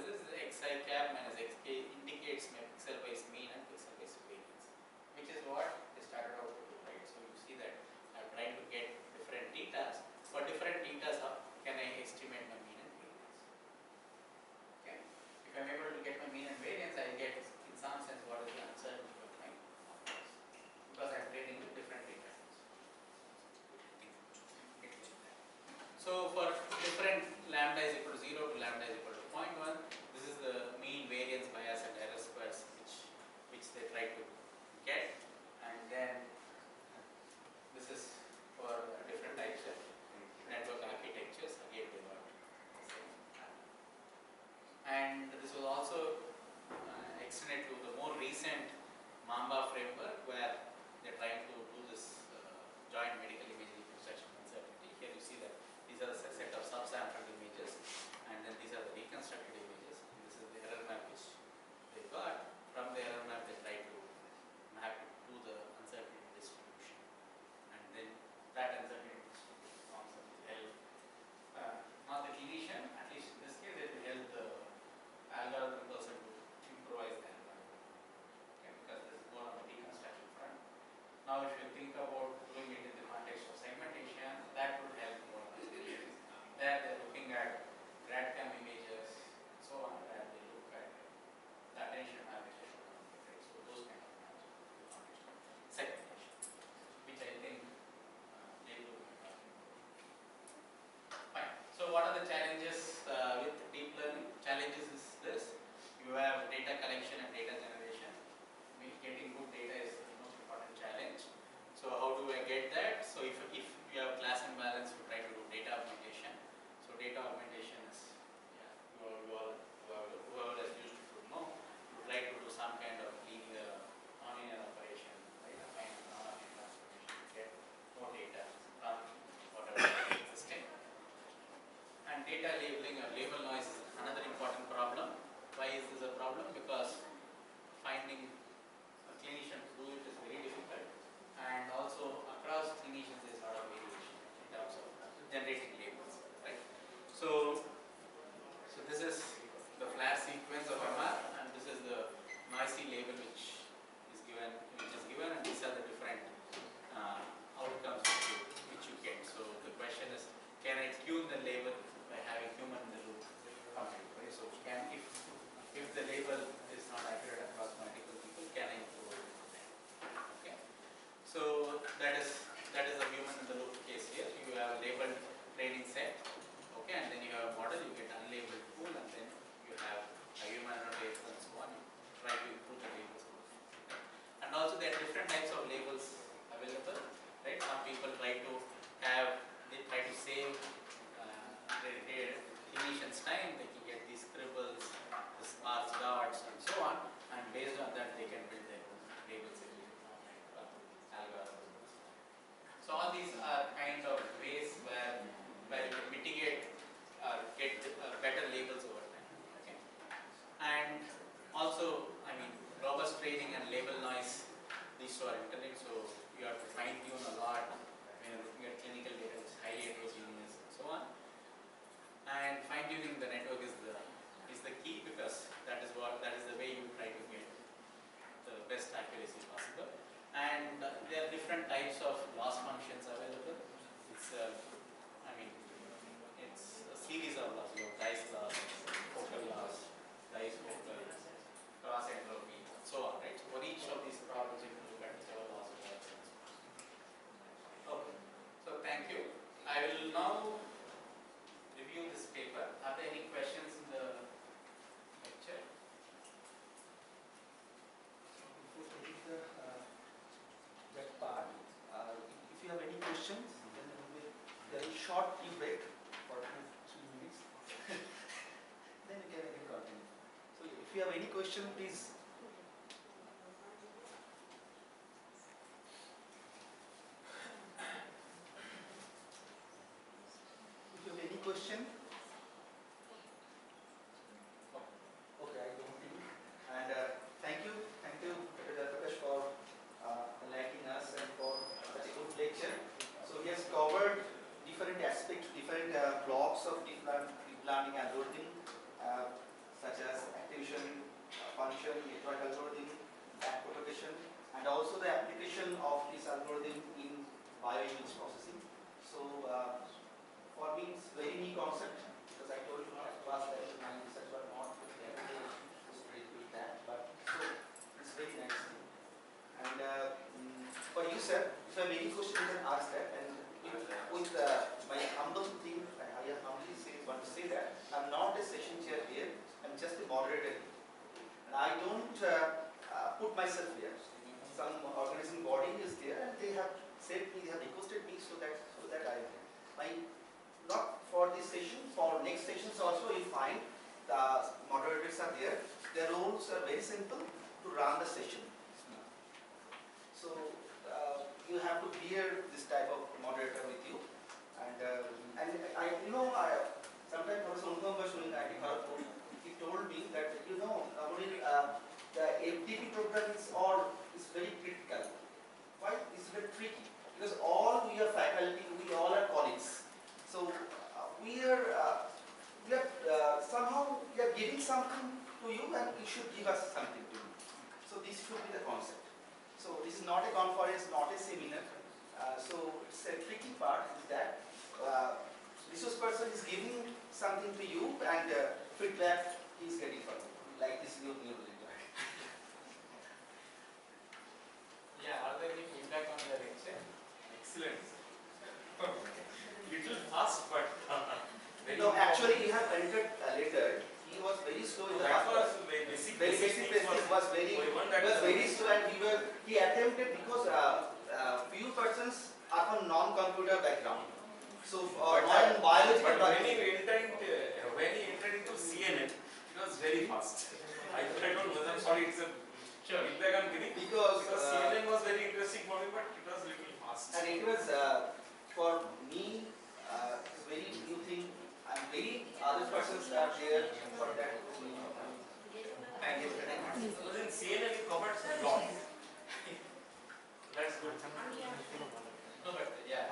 to our internet, so we have to fine tune a lot when you're looking at clinical data, which is highly heterogeneous and so on. And fine tuning the network is the key, because that is the way you try to get the best accuracy possible. And there are different types of loss functions available. It's it's a series of loss. You have dice loss, focal loss, dice focal, cross entropy, so on, right? So for each of these problems, you can look at whichever loss you have. Okay. So thank you. I will now review this paper. Are there any questions in the lecture? Before taking that part, if you have any questions, then we will very short tea break for 2-3 minutes. Then we can again continue. So if you have any question, please. If you have any question. Okay, I don't think. And thank you, Dr. Prakash, for enlightening us and for such a good lecture. So he has covered different aspects, different blocks of deep learning algorithm, such as activation function, network algorithm, back propagation, and also the application of this algorithm in bioimage processing. So for me, it's very new concept, because I told you at class that my research was not straight with that, but so it's very nice. And for you, sir, if you have any question, you can ask that. And with my humble thing, I humbly want to say that I'm not a session chair here. I'm just a moderator, and I don't put myself here. Some organizing body is there, and they have said me, they have requested me so that I not for this session, for next sessions also you find the moderators are there. Their roles are very simple, to run the session. So you have to bear this type of moderator with you, and I sometimes Professor Ungam was doing IT Kharagpur. He told me that the FTP program is very critical. Why? It's very tricky, because all we are faculty, we all are colleagues. So we are somehow we are giving something to you, and you should give us something to you. So this should be the concept. So this is not a conference, not a seminar. So it's a tricky part is that resource person is giving something to you, and feedback he is getting from you, like this new feedback. Yeah, are there any feedback on the lecture? Excellent. Little fast, but very No, actually, you have entered later. He was very slow in the that first was very basic. basic basics was very slow, and he attempted, because few persons are from non-computer background. So non-biological But background. when he entered into CNN, it was very fast. I don't know. I'm sorry, it's a feedback I'm giving, Because CNN was very interesting for me, but it was little fast. and it was for me it's very new thing, and very other persons are there for that. And Because in CNN you covered a lot. That's good. No, but yeah.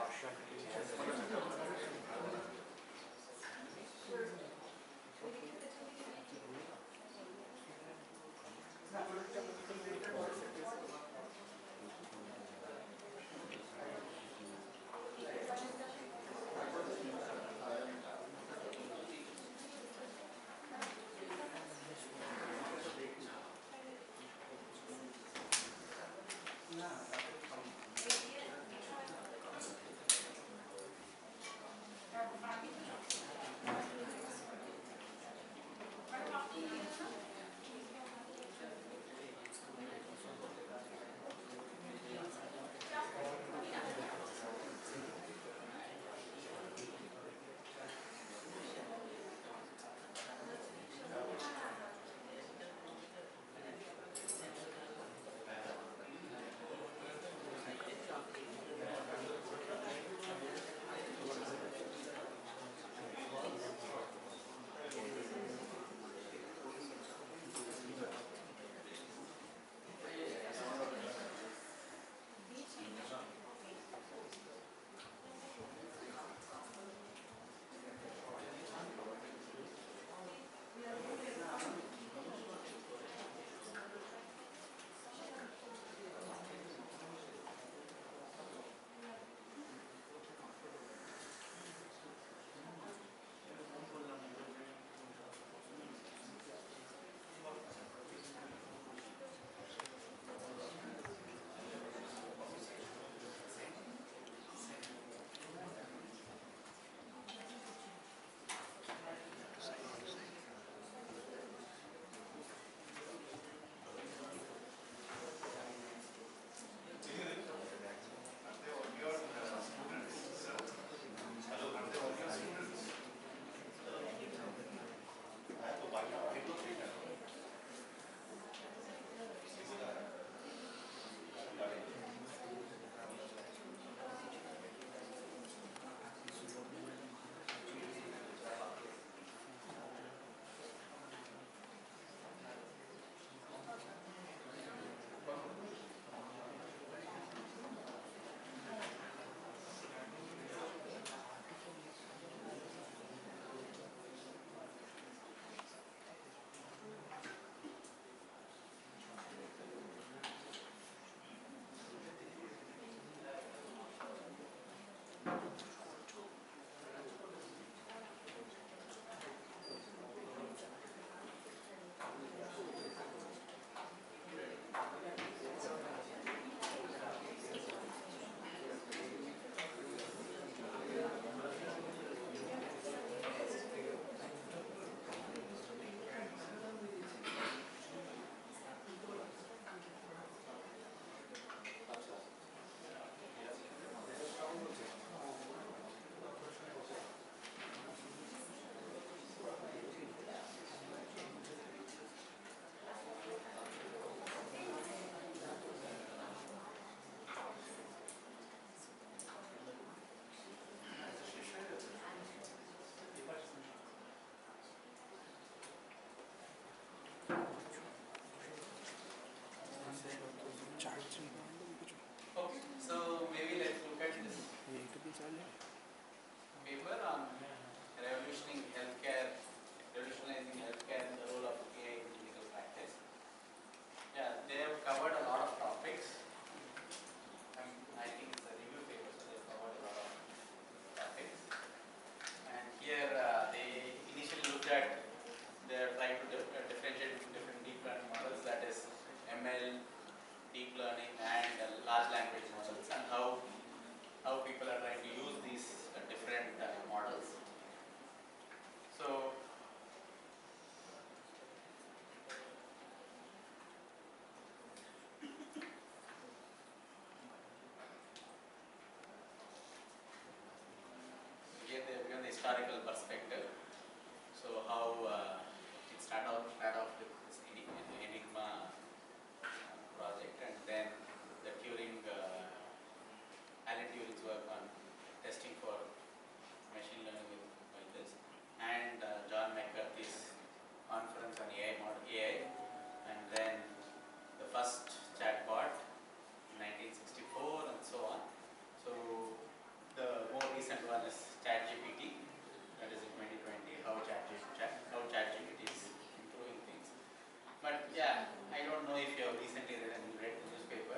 Yeah, I don't know if you have recently read the newspaper.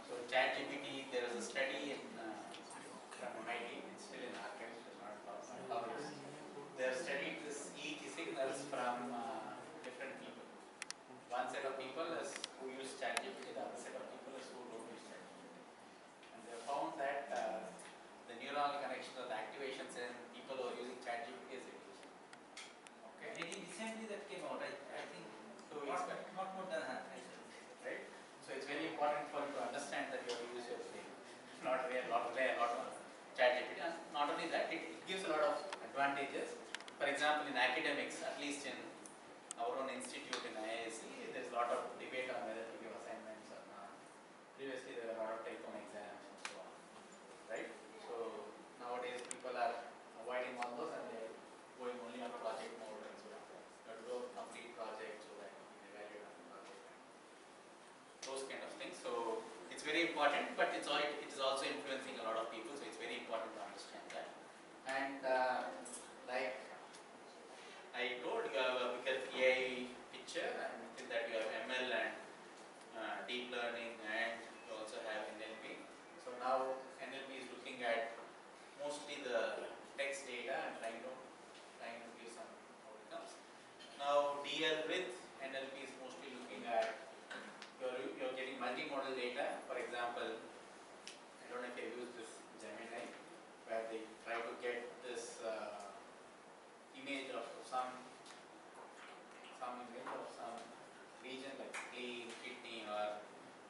So ChatGPT, there is a study from MIT, it's still in archives, it's not published. They have studied this EEG signals from different people. One set of people is who use ChatGPT, the other set of people is who don't use ChatGPT. And they found that the neural connections or the activations in people who are using ChatGPT is reduced. Okay. Very recently that came out, I think, 2 weeks back. not more than Right? So it's very important for you to understand that you have to use your brain, not rely a lot on ChatGPT. And not only that, it gives a lot of advantages. For example, in academics, at least in our own institute in IISc, there's a lot of debate on whether to give assignments or not. Previously, there were a lot of take-home exams and so on. Right? So nowadays, people are avoiding all those and they're going only on project mode and so on. You have to do a complete project so that you can evaluate on the project. Those kind of things. So it's very important, but it is also influencing a lot of people. So it's very important to understand that. And like I told, you have a bigger AI picture, and within that you have ML and deep learning, and you also have NLP. So now NLP is looking at mostly the text data and trying to give some outcomes. Now DL with NLP is mostly looking at you're getting multimodal data. For example, I don't know if you use this Gemini, where they try to get this image of some image of some region like spleen, kidney, or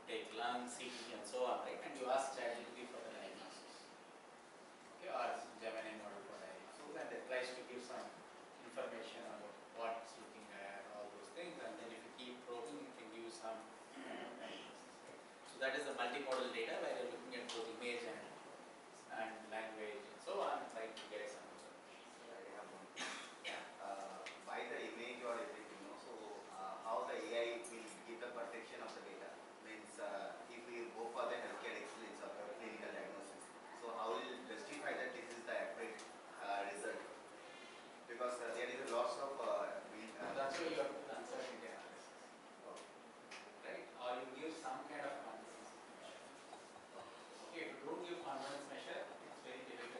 take lung, CT, and so on, right? And you ask ChatGPT for the diagnosis, okay, or Gemini model for diagnosis, and it tries to give some information about what it's looking at, all those things, and then if you keep probing, it can give you some So that is the multimodal data where you're looking at both image and language and so on, trying to get some information. Yeah. By the image or everything, so how the AI will give the protection of the data means if we go for the healthcare excellence or the clinical diagnosis, so how will you justify that this is the accurate result? Because there is a loss of That's why you have to do the uncertainty analysis. Right? Or you give some kind of confidence measure. Okay, if you don't give confidence measure, it's very difficult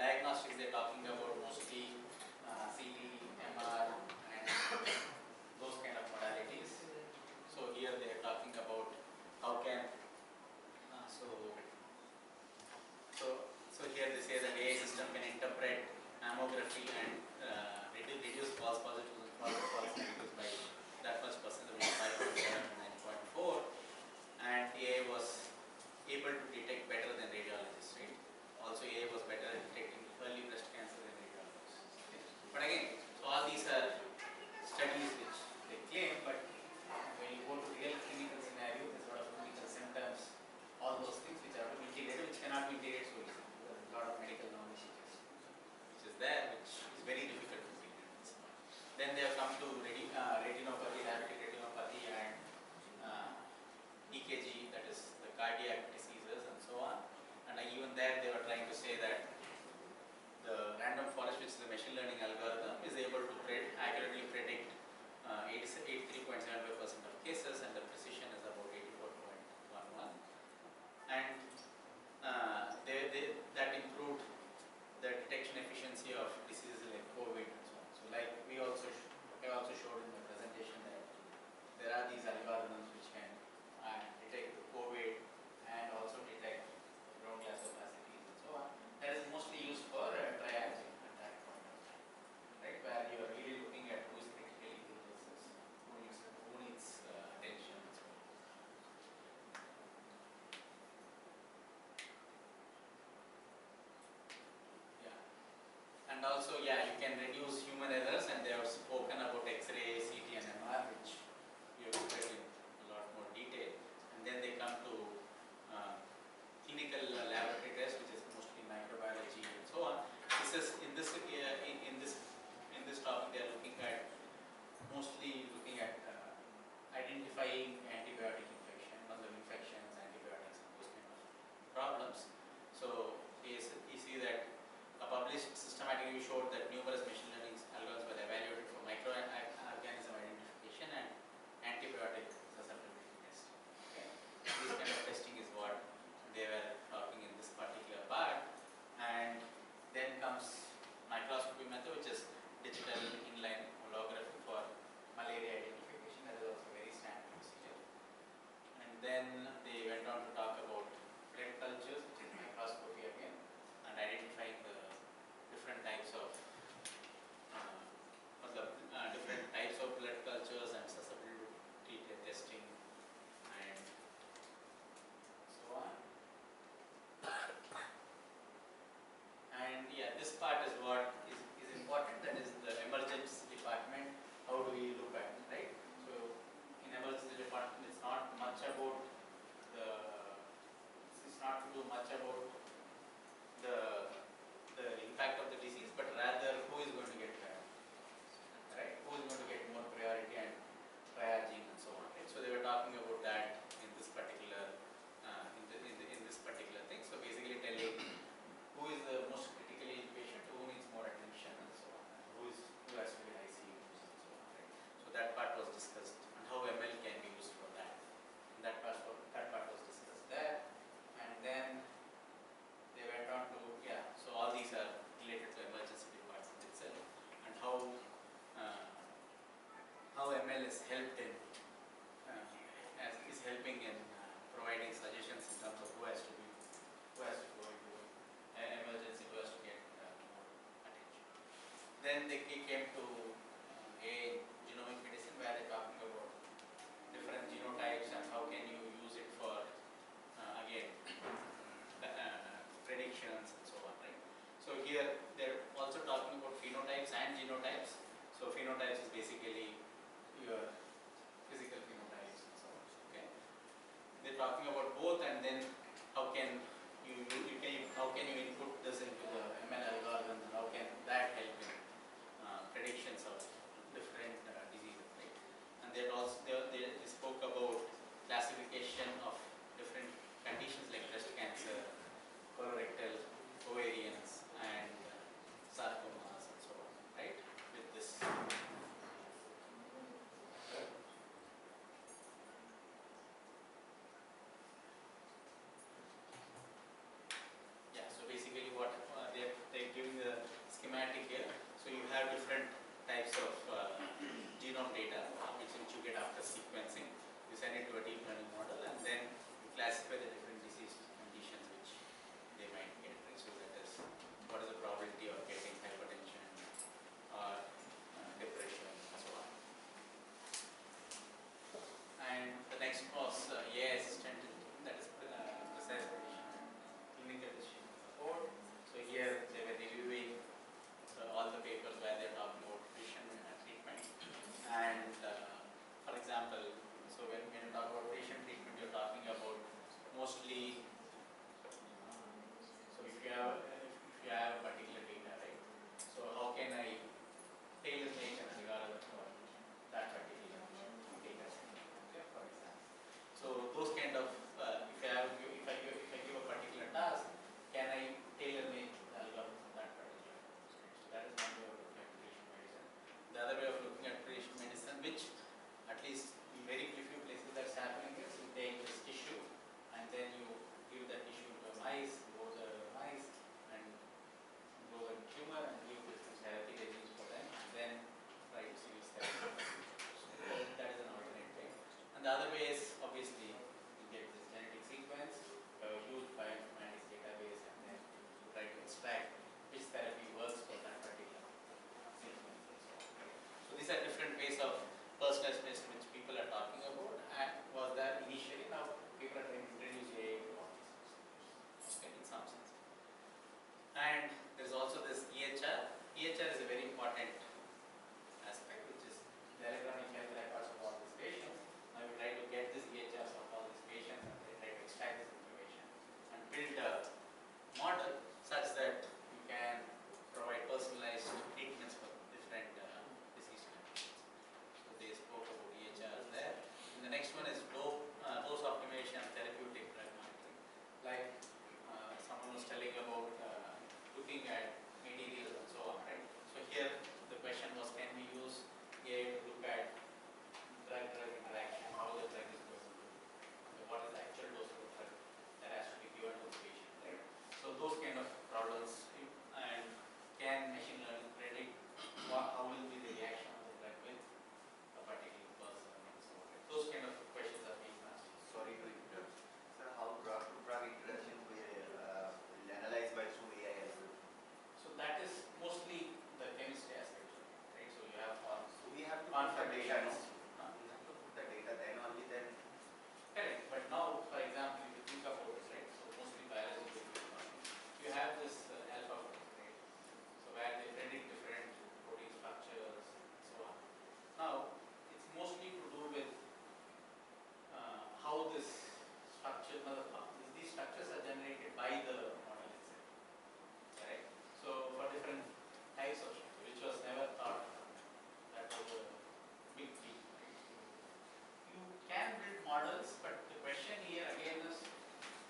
diagnostics, they're talking about mostly CT, MR, and those kind of modalities. So here they are talking about how can so here they say that AI system can interpret mammography and reduce false positives and false negatives by that much percentage, 5.7 and 9.4, and AI was able to detect better than radiologists, right? Also AI was better at detecting early breast cancer than radiologists. Okay? But again, so all these are studies which they claim, but when you go to real clinical scenario, there's a lot of clinical symptoms, all those things which are to be integrated, which cannot be integrated so easily. Because there's a lot of medical knowledge which is there, which is very difficult to integrate. Then they have come to retinopathy, diabetic retinopathy, and EKG, that is the cardiac diseases and so on. And even there they were trying to say that the random forest, which is the machine learning algorithm, is able to accurately predict 83.75% of cases, and the precision is about 84.11. And that improved the detection efficiency of diseases like COVID and so on. So like I also showed in the presentation that there are these algorithms which can detect COVID and also detect ground glass opacities and so on. That is mostly used for triaging at that point of time, right? Where you are really looking at who is critically ill versus who needs attention and so on. Yeah, and also you can reduce human errors, and they have spoken about X-ray, CT, and MR, which you have looked at in a lot more detail. And then they come to clinical laboratory tests, which is mostly microbiology and so on. This is in this topic they are mostly looking at identifying antibiotic infection, fungal infections, antibiotics, and those kind of problems. So you see that a published systematic review showed that numerous machine learning algorithms were evaluated for microorganism identification and antibiotic susceptibility testing. Okay. This kind of testing is what they were talking in this particular part. And then comes microscopy method, which is digital inline holography for malaria identification. That is also very standard procedure. And then they went on to talk about blood cultures, which is microscopy again, and identifying the different types of blood cultures and susceptibility testing and so on. And this part is what is important. That is the emergency department. How do we look at it, right? So in emergency department, it's not much about the impact of the disease, but rather who is going to get right? Who is going to get more priority and triaging and so on. Right? So they were talking about that in this particular in this particular thing. So basically telling who is the most critically ill patient, who needs more attention and so on, and who has to be in ICU and so on. Right? So that part was discussed, and how ML can be used for that. And that part was discussed there. And then they went on to so all these are related to emergency department itself, and how ML is helping in providing suggestions in terms of who has to go into emergency, who has to get more attention. Then they came to a genomic medicine, where they're talking about different genotypes and how can you use it for again predictions and so on, right? So here they're also talking about phenotypes and genotypes. So phenotypes is basically your physical phenotypes and so on. Okay, they're talking about both, and then how can you input this into the ML algorithm, and how can that help in predictions those kind of problems, and can machine learning predict how will be the reaction of the drug with a particular person and so on. Those kind of questions are being asked. Sorry to interrupt. Sir, how drug-to-drug interaction will analyze by through AI as well? So that is mostly the chemistry aspect, right? So you have So we have to put the data, no? confirmations. We have to put the data, then only then. Correct. But now, for example, if you think about it, right? So mostly biology, you have this alpha group, right? So where they predict different protein structures and so on. Now, it's mostly to do with how this structure, these structures are generated by the model itself, correct? So for different types of structure, which was never thought of, that was a big deal. Right? You can build models, but the question here again is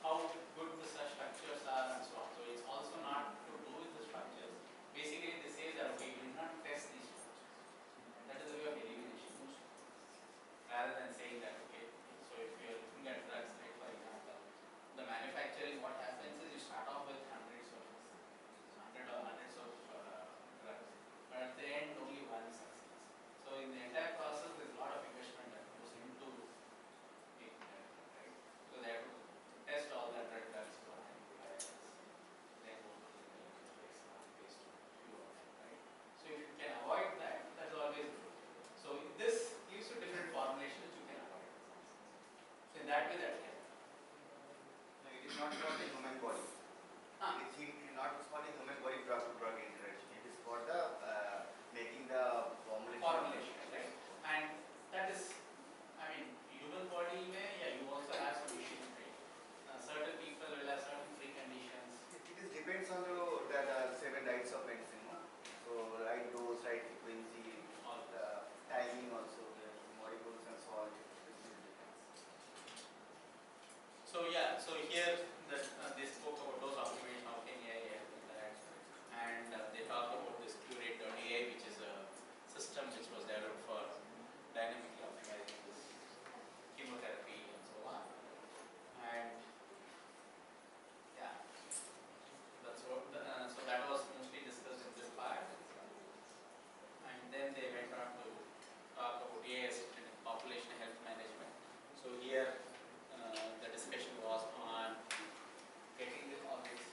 how good the such structures are and so on. So it's also not to do with the structures. Basically, they say that okay, we will not test these structures. That is a way of elimination, rather than saying that okay. So if you are looking at drugs, right, for example, the manufacturing, what happens is you start off with hundreds of drugs, but at the end only one succeeds. So in the entire process, there is a lot of investment that goes into making that drug, right? So they have to test all the drugs for antibiotics, then go to the phase 1, phase 2, few of them, right? So if you can avoid that, that's always good. So this gives you different formulations you can avoid. So in that way, that can. No, it is not for the human body. It is not for the human body drug-to-drug interaction. It is for the making the Formulation, right? And that is, I mean, human body may, yeah, you also have some issues, right? Certain people will have certain preconditions. It is depends on the 7 diets of medicine. No? So right dose, right frequency, All the timing also, the molecules and so on. So yeah, so here they spoke about those optimization, how can AI help with that, and they talked about this Curate.ai, which is a system which was developed for dynamically optimizing this chemotherapy and so on. And yeah, that's what. So that was mostly discussed in this part, and then they went on to talk about AI assisted in population health management. So here the discussion was on getting rid of this.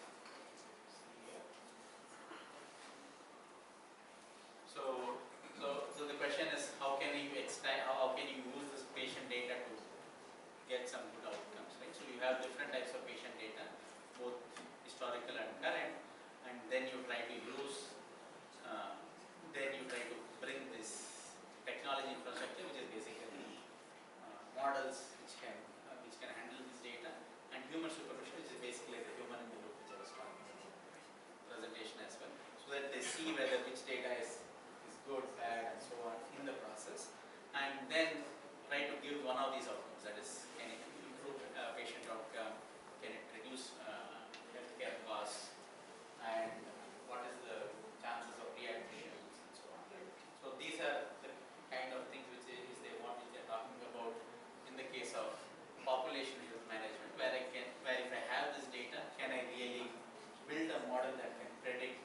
So the question is how can you extract, how can you use this patient data to get some good outcomes, right? So you have different types of patient data, both historical and current, and then you try to use, bring this technology infrastructure, which is basically models which can handle this data, and human supervision, which is basically the human in the loop, which I was talking about presentation as well, so that they see whether which data is good, bad, and so on in the process, and then try to give one of these outcomes, that is, can it improve patient outcome, can it reduce healthcare costs, and what is the chances of readmissions and so on. Right? So these are the kind of things which is they want, which they are talking about in the case of population health management, where if I have this data, can I really build a model that can predict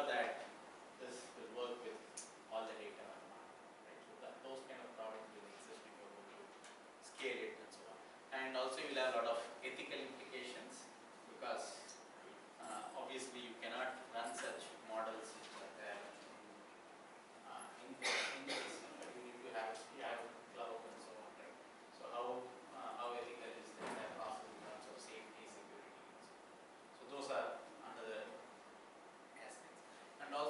that this will work with all the data or not, right? So that, those kind of problems will exist if you're going to scale it and so on. And also you will have a lot of ethical implications because obviously you cannot run such models which are there in the system, but you need to have cloud and so on, right? So how ethical is the entire process in terms of safety, security, and so on. So those are another aspects. And also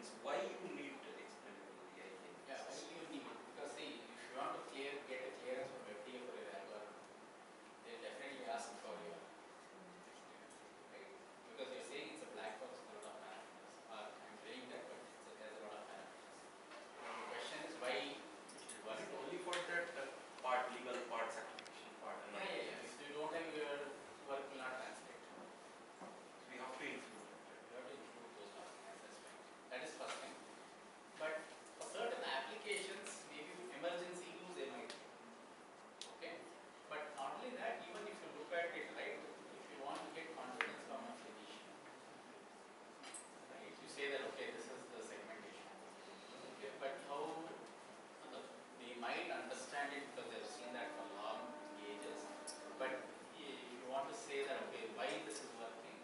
means why you need explainable AI in Yeah, why do you need? Because see, if you want to get a clearance from FDA for your algorithm, they definitely ask for your right? Because you're saying it's a black box with a lot of parameters. I'm saying that, but there's a lot of parameters. The question is why it will work. Is it only for that part, legal part, certification part? And Yeah, yeah, yeah. If you don't have your work will not translate. we have to include it. You have to include those documents, that's right. That is first thing. But for certain applications, maybe emergency use they might. Okay? But not only that, even if you look at it, right, if you want to get confidence from a physician, right, you say that, okay, this is the segmentation. Okay, but how they might understand it because they've seen that for long ages. But if you want to say that, okay, why this is working,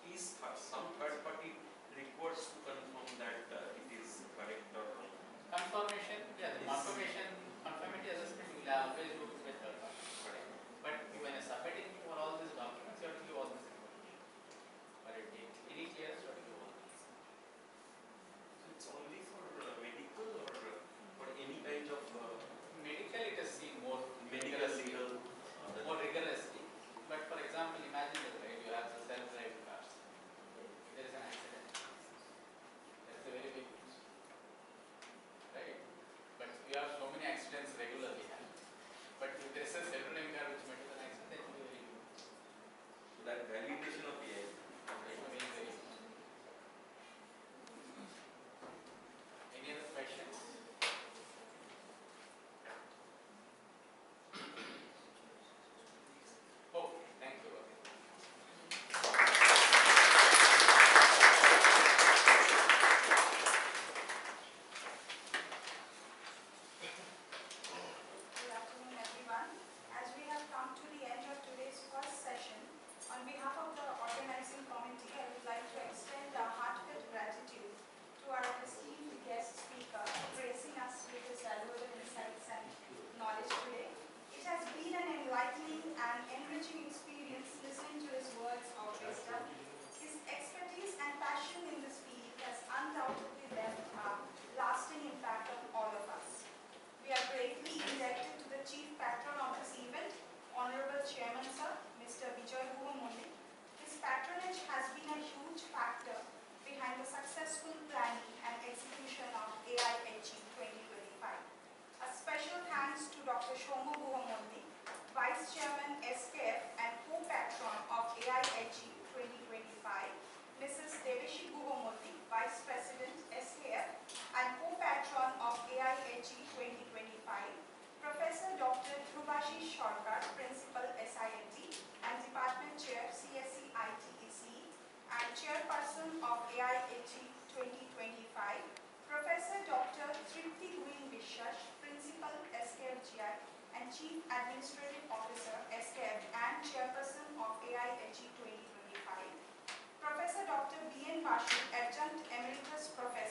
Is some third party requires to confirm that it is correct or wrong? confirmation, yeah, the conformity assessment you will always do with third party. Correct. But when you're submitting for all these documents, you have to give all this information. But it takes any clearance, you have to give all this. So it's only for medical or for any kind of Medical, it is seen more medical, rigorously. legal? More rigorously. But for example, imagine this, right? You have the self-driving cars. If there is an accident, that's a very big news, right? But we have so many accidents regularly. But if there is a self-driving car which met with an accident, that will be very good. So that validation of AI. That will be very good. Any other questions? Oh, thank you. Good afternoon, everyone. As we have come to the end of today's first session, on behalf of the organizing committee, I would like to extend a heartfelt gratitude to our esteemed guest speaker for gracing us with his valuable insights and knowledge today. It has been an enlightening and enriching experience listening to his words of wisdom. His expertise and passion in this field has undoubtedly left a lasting impact on all of us. We are greatly indebted to the chief patron of this event, Honorable Chairman Sir, Mr. Jaya. His patronage has been a huge factor behind the successful planning and execution of IISc 2025. A special thanks to Dr. Shomu Guhamundi, Vice Chairman SKF and co-patron of IISc 2025, Mrs. Deveshi Guhamurthy, Vice President SKF and co-patron of IISc 2025, Professor Dr. Dhrubashish Sarkar, Principal SIMT and Department Chair CSC ITEC and Chairperson of IISc 2025, Professor Dr. Tripti Guin Vishwash, Principal SKF GI and Chief Administrative Officer SKF and Chairperson of IISc 2025, Professor Dr. B.N. Basu, Adjunct Emeritus Professor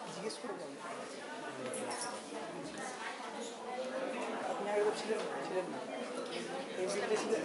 জিজ্ঞেস করে বলো আপনি আগে ছিলেন না এই ছিলেন